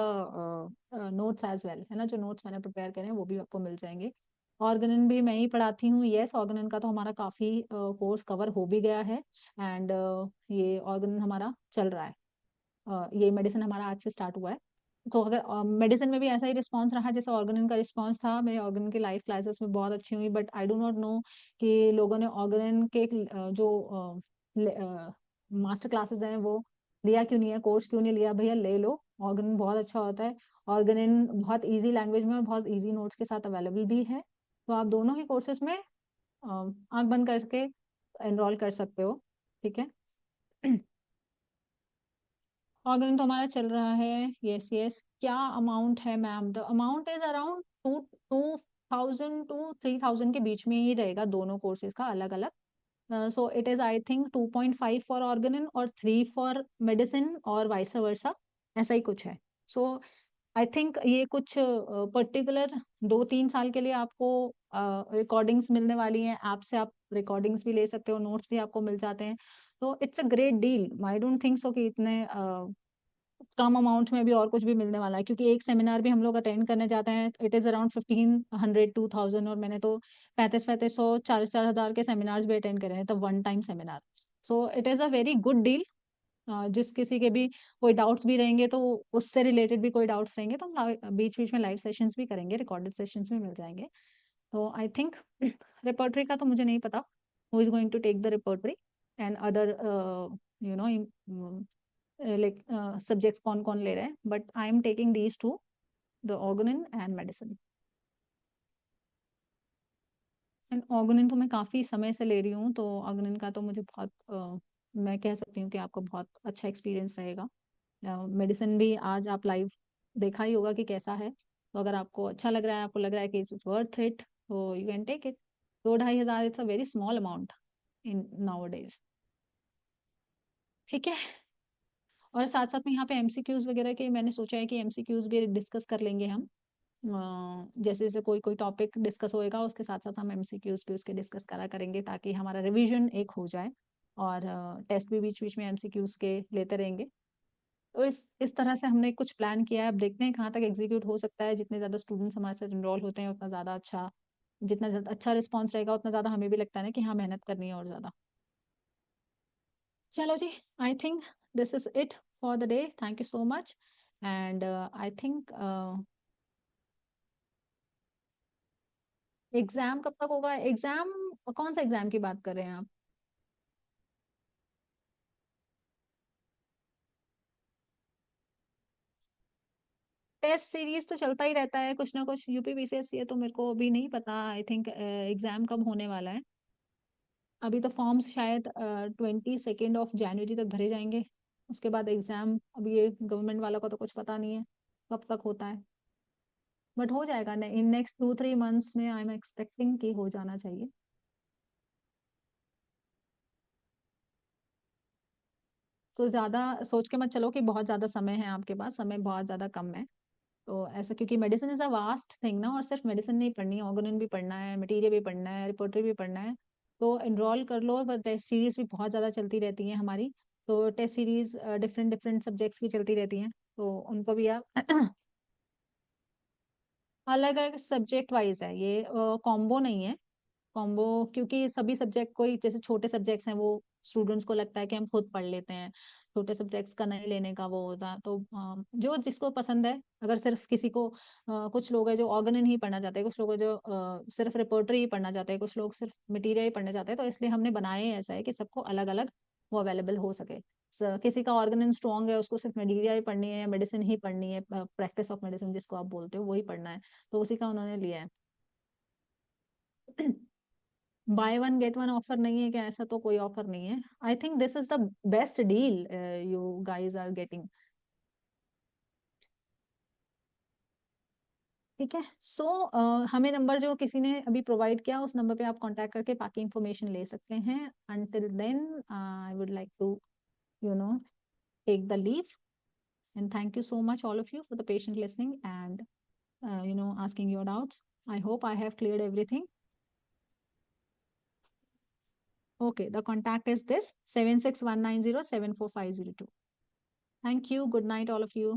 notes as well, है ना। जो नोट्स मैंने प्रिपेयर करे हैं वो भी आपको मिल जाएंगे। ऑर्गेनन भी मैं ही पढ़ाती हूँ, यस। ऑर्गेनन का तो हमारा काफ़ी कोर्स कवर हो भी गया है, एंड ये ऑर्गेनन हमारा चल रहा है। ये मेडिसिन हमारा आज से स्टार्ट हुआ है। तो अगर मेडिसिन में भी ऐसा ही रिस्पांस रहा जैसे ऑर्गेनिन का रिस्पांस था, मेरे ऑर्गेनिन की लाइव क्लासेस में बहुत अच्छी हुई, but I do not know कि लोगों ने ऑर्गेनिन के जो मास्टर क्लासेस हैं वो लिया क्यों नहीं है, कोर्स क्यों नहीं लिया। भैया ले लो, ऑर्गेनिन बहुत अच्छा होता है। ऑर्गेनिन बहुत इजी लैंग्वेज में और बहुत इजी नोट्स के साथ अवेलेबल भी है, तो आप दोनों ही कोर्सेज में आंख बंद करके एनरोल कर सकते हो, ठीक है। ऑर्गेनिक तो हमारा चल रहा है, यस यस। क्या अमाउंट है ma'am? The amount is around 2,000 to 3,000 के बीच में ही रहेगा, दोनों कोर्सेज का अलग अलग। So it is I think 2.5 for organon और 3 फॉर मेडिसिन, और वाइस वर्सा, ऐसा ही कुछ है। सो आई थिंक ये कुछ पर्टिकुलर 2-3 साल के लिए आपको रिकॉर्डिंग्स मिलने वाली हैं, ऐप से आप रिकॉर्डिंग्स भी ले सकते हो, नोट्स भी आपको मिल जाते हैं। तो it's a great deal, I don't think so कि इतने कम अमाउंट में भी और कुछ भी मिलने वाला है, क्योंकि एक सेमिनार भी हम लोग अटेंड करने जाते हैं, इट इज अराउंड 1,500 2,000, और मैंने तो 3500 4,000 के सेमिनार्स भी अटेंड करे हैं, तो one time seminar. So it is a very good deal. जिस किसी के भी कोई डाउट्स भी रहेंगे तो उससे रिलेटेड भी कोई डाउट्स रहेंगे तो हम बीच बीच में लाइव सेशंस भी करेंगे, रिकॉर्डेड सेशंस भी मिल जाएंगे। तो आई थिंक रिपोर्टरी का तो मुझे नहीं पता who is going to take the repertory and other you know like subjects कौन कौन ले रहे हैं, but I am taking these two, the organon and medicine. And organon तो मैं काफ़ी समय से ले रही हूँ, तो ऑर्गेनिन का तो मुझे बहुत मैं कह सकती हूँ कि आपको बहुत अच्छा एक्सपीरियंस रहेगा। मेडिसिन भी आज आप लाइव देखा ही होगा कि कैसा है, तो अगर आपको अच्छा लग रहा है, आपको लग रहा है कि इट्स वर्थ इट, तो you can take it. 2-2,500 it's a very small amount in nowadays, ठीक है। और साथ साथ में यहाँ पे एमसीक्यूज वगैरह के मैंने सोचा है कि एमसीक्यूज भी डिस्कस कर लेंगे हम। जैसे जैसे कोई कोई टॉपिक डिस्कस होएगा उसके साथ साथ हम एमसीक्यूज भी उसके डिस्कस करा करेंगे, ताकि हमारा रिवीजन एक हो जाए, और टेस्ट भी बीच बीच में एमसीक्यूज के लेते रहेंगे। तो इस तरह से हमने कुछ प्लान किया है, अब देखते हैं कहाँ तक एग्जीक्यूट हो सकता है। जितने ज़्यादा स्टूडेंट्स हमारे साथ इनरोल होते हैं उतना ज़्यादा अच्छा, जितना ज़्यादा अच्छा रिस्पॉन्स रहेगा उतना ज़्यादा हमें भी लगता है ना कि हाँ मेहनत करनी है और ज़्यादा। चलो जी, I think this is it for the day, thank you so much. And I think exam कब तक होगा? एग्जाम कौन सा एग्जाम की बात कर रहे हैं आप? टेस्ट सीरीज तो चलता ही रहता है कुछ ना कुछ, यूपीपीसीएससी है तो मेरे को अभी नहीं पता आई थिंक एग्जाम कब होने वाला है। अभी तो फॉर्म्स शायद 22 जनवरी तक भरे जाएंगे, उसके बाद एग्जाम। अभी ये गवर्नमेंट वाला का तो कुछ पता नहीं है कब तक होता है, बट हो जाएगा इन नेक्स्ट 2-3 मंथ्स में, आई एम एक्सपेक्टिंग कि हो जाना चाहिए। तो ज्यादा सोच के मत चलो कि बहुत ज्यादा समय है आपके पास, समय बहुत ज्यादा कम है। तो ऐसा, क्योंकि medicine is a vast thing ना, और सिर्फ मेडिसिन नहीं पढ़नी है, ऑर्गेनिन भी पढ़ना है, मटेरियल भी पढ़ना है, रिपोर्टरी भी पढ़ना है। तो एनरोल कर लो, टेस्ट सीरीज भी बहुत ज़्यादा चलती रहती है हमारी। तो test series different different subjects की चलती रहती हैं, तो उनको भी आप अलग अलग सब्जेक्ट वाइज है ये, कॉम्बो नहीं है। कॉम्बो, क्योंकि सभी सब्जेक्ट कोई जैसे छोटे सब्जेक्ट्स हैं वो स्टूडेंट्स को लगता है कि हम खुद पढ़ लेते हैं, छोटे सब्जेक्ट्स का नहीं लेने का वो होता है। तो जो जिसको पसंद है, अगर सिर्फ किसी को कुछ लोग हैं जो ऑर्गेनिन ही पढ़ना चाहते हैं, कुछ लोग हैं जो सिर्फ रिपोर्टरी ही पढ़ना चाहते हैं, कुछ लोग सिर्फ मटेरियल ही पढ़ना चाहते हैं, तो इसलिए हमने बनाए ऐसा है कि सबको अलग अलग वो अवेलेबल हो सके। किसी का ऑर्गेनिन स्ट्रॉन्ग है, उसको सिर्फ मटेरियल ही पढ़नी है, मेडिसिन ही पढ़नी है, प्रैक्टिस ऑफ मेडिसिन जिसको आप बोलते हो वही पढ़ना है, तो उसी का उन्होंने लिया है। Buy one get one offer नहीं है क्या? ऐसा तो कोई ऑफर नहीं है। I think this is the best deal you guys are getting. ठीक है। सो हमें नंबर जो किसी ने अभी प्रोवाइड किया उस नंबर पे आप कांटेक्ट करके बाकी इंफॉर्मेशन ले सकते हैं। Until then I would like to you know take the leave, and thank you so much all of you for the patient listening and asking your doubts. I hope I have cleared everything. Okay, the contact is this 761907450. Thank you. Good night all of you.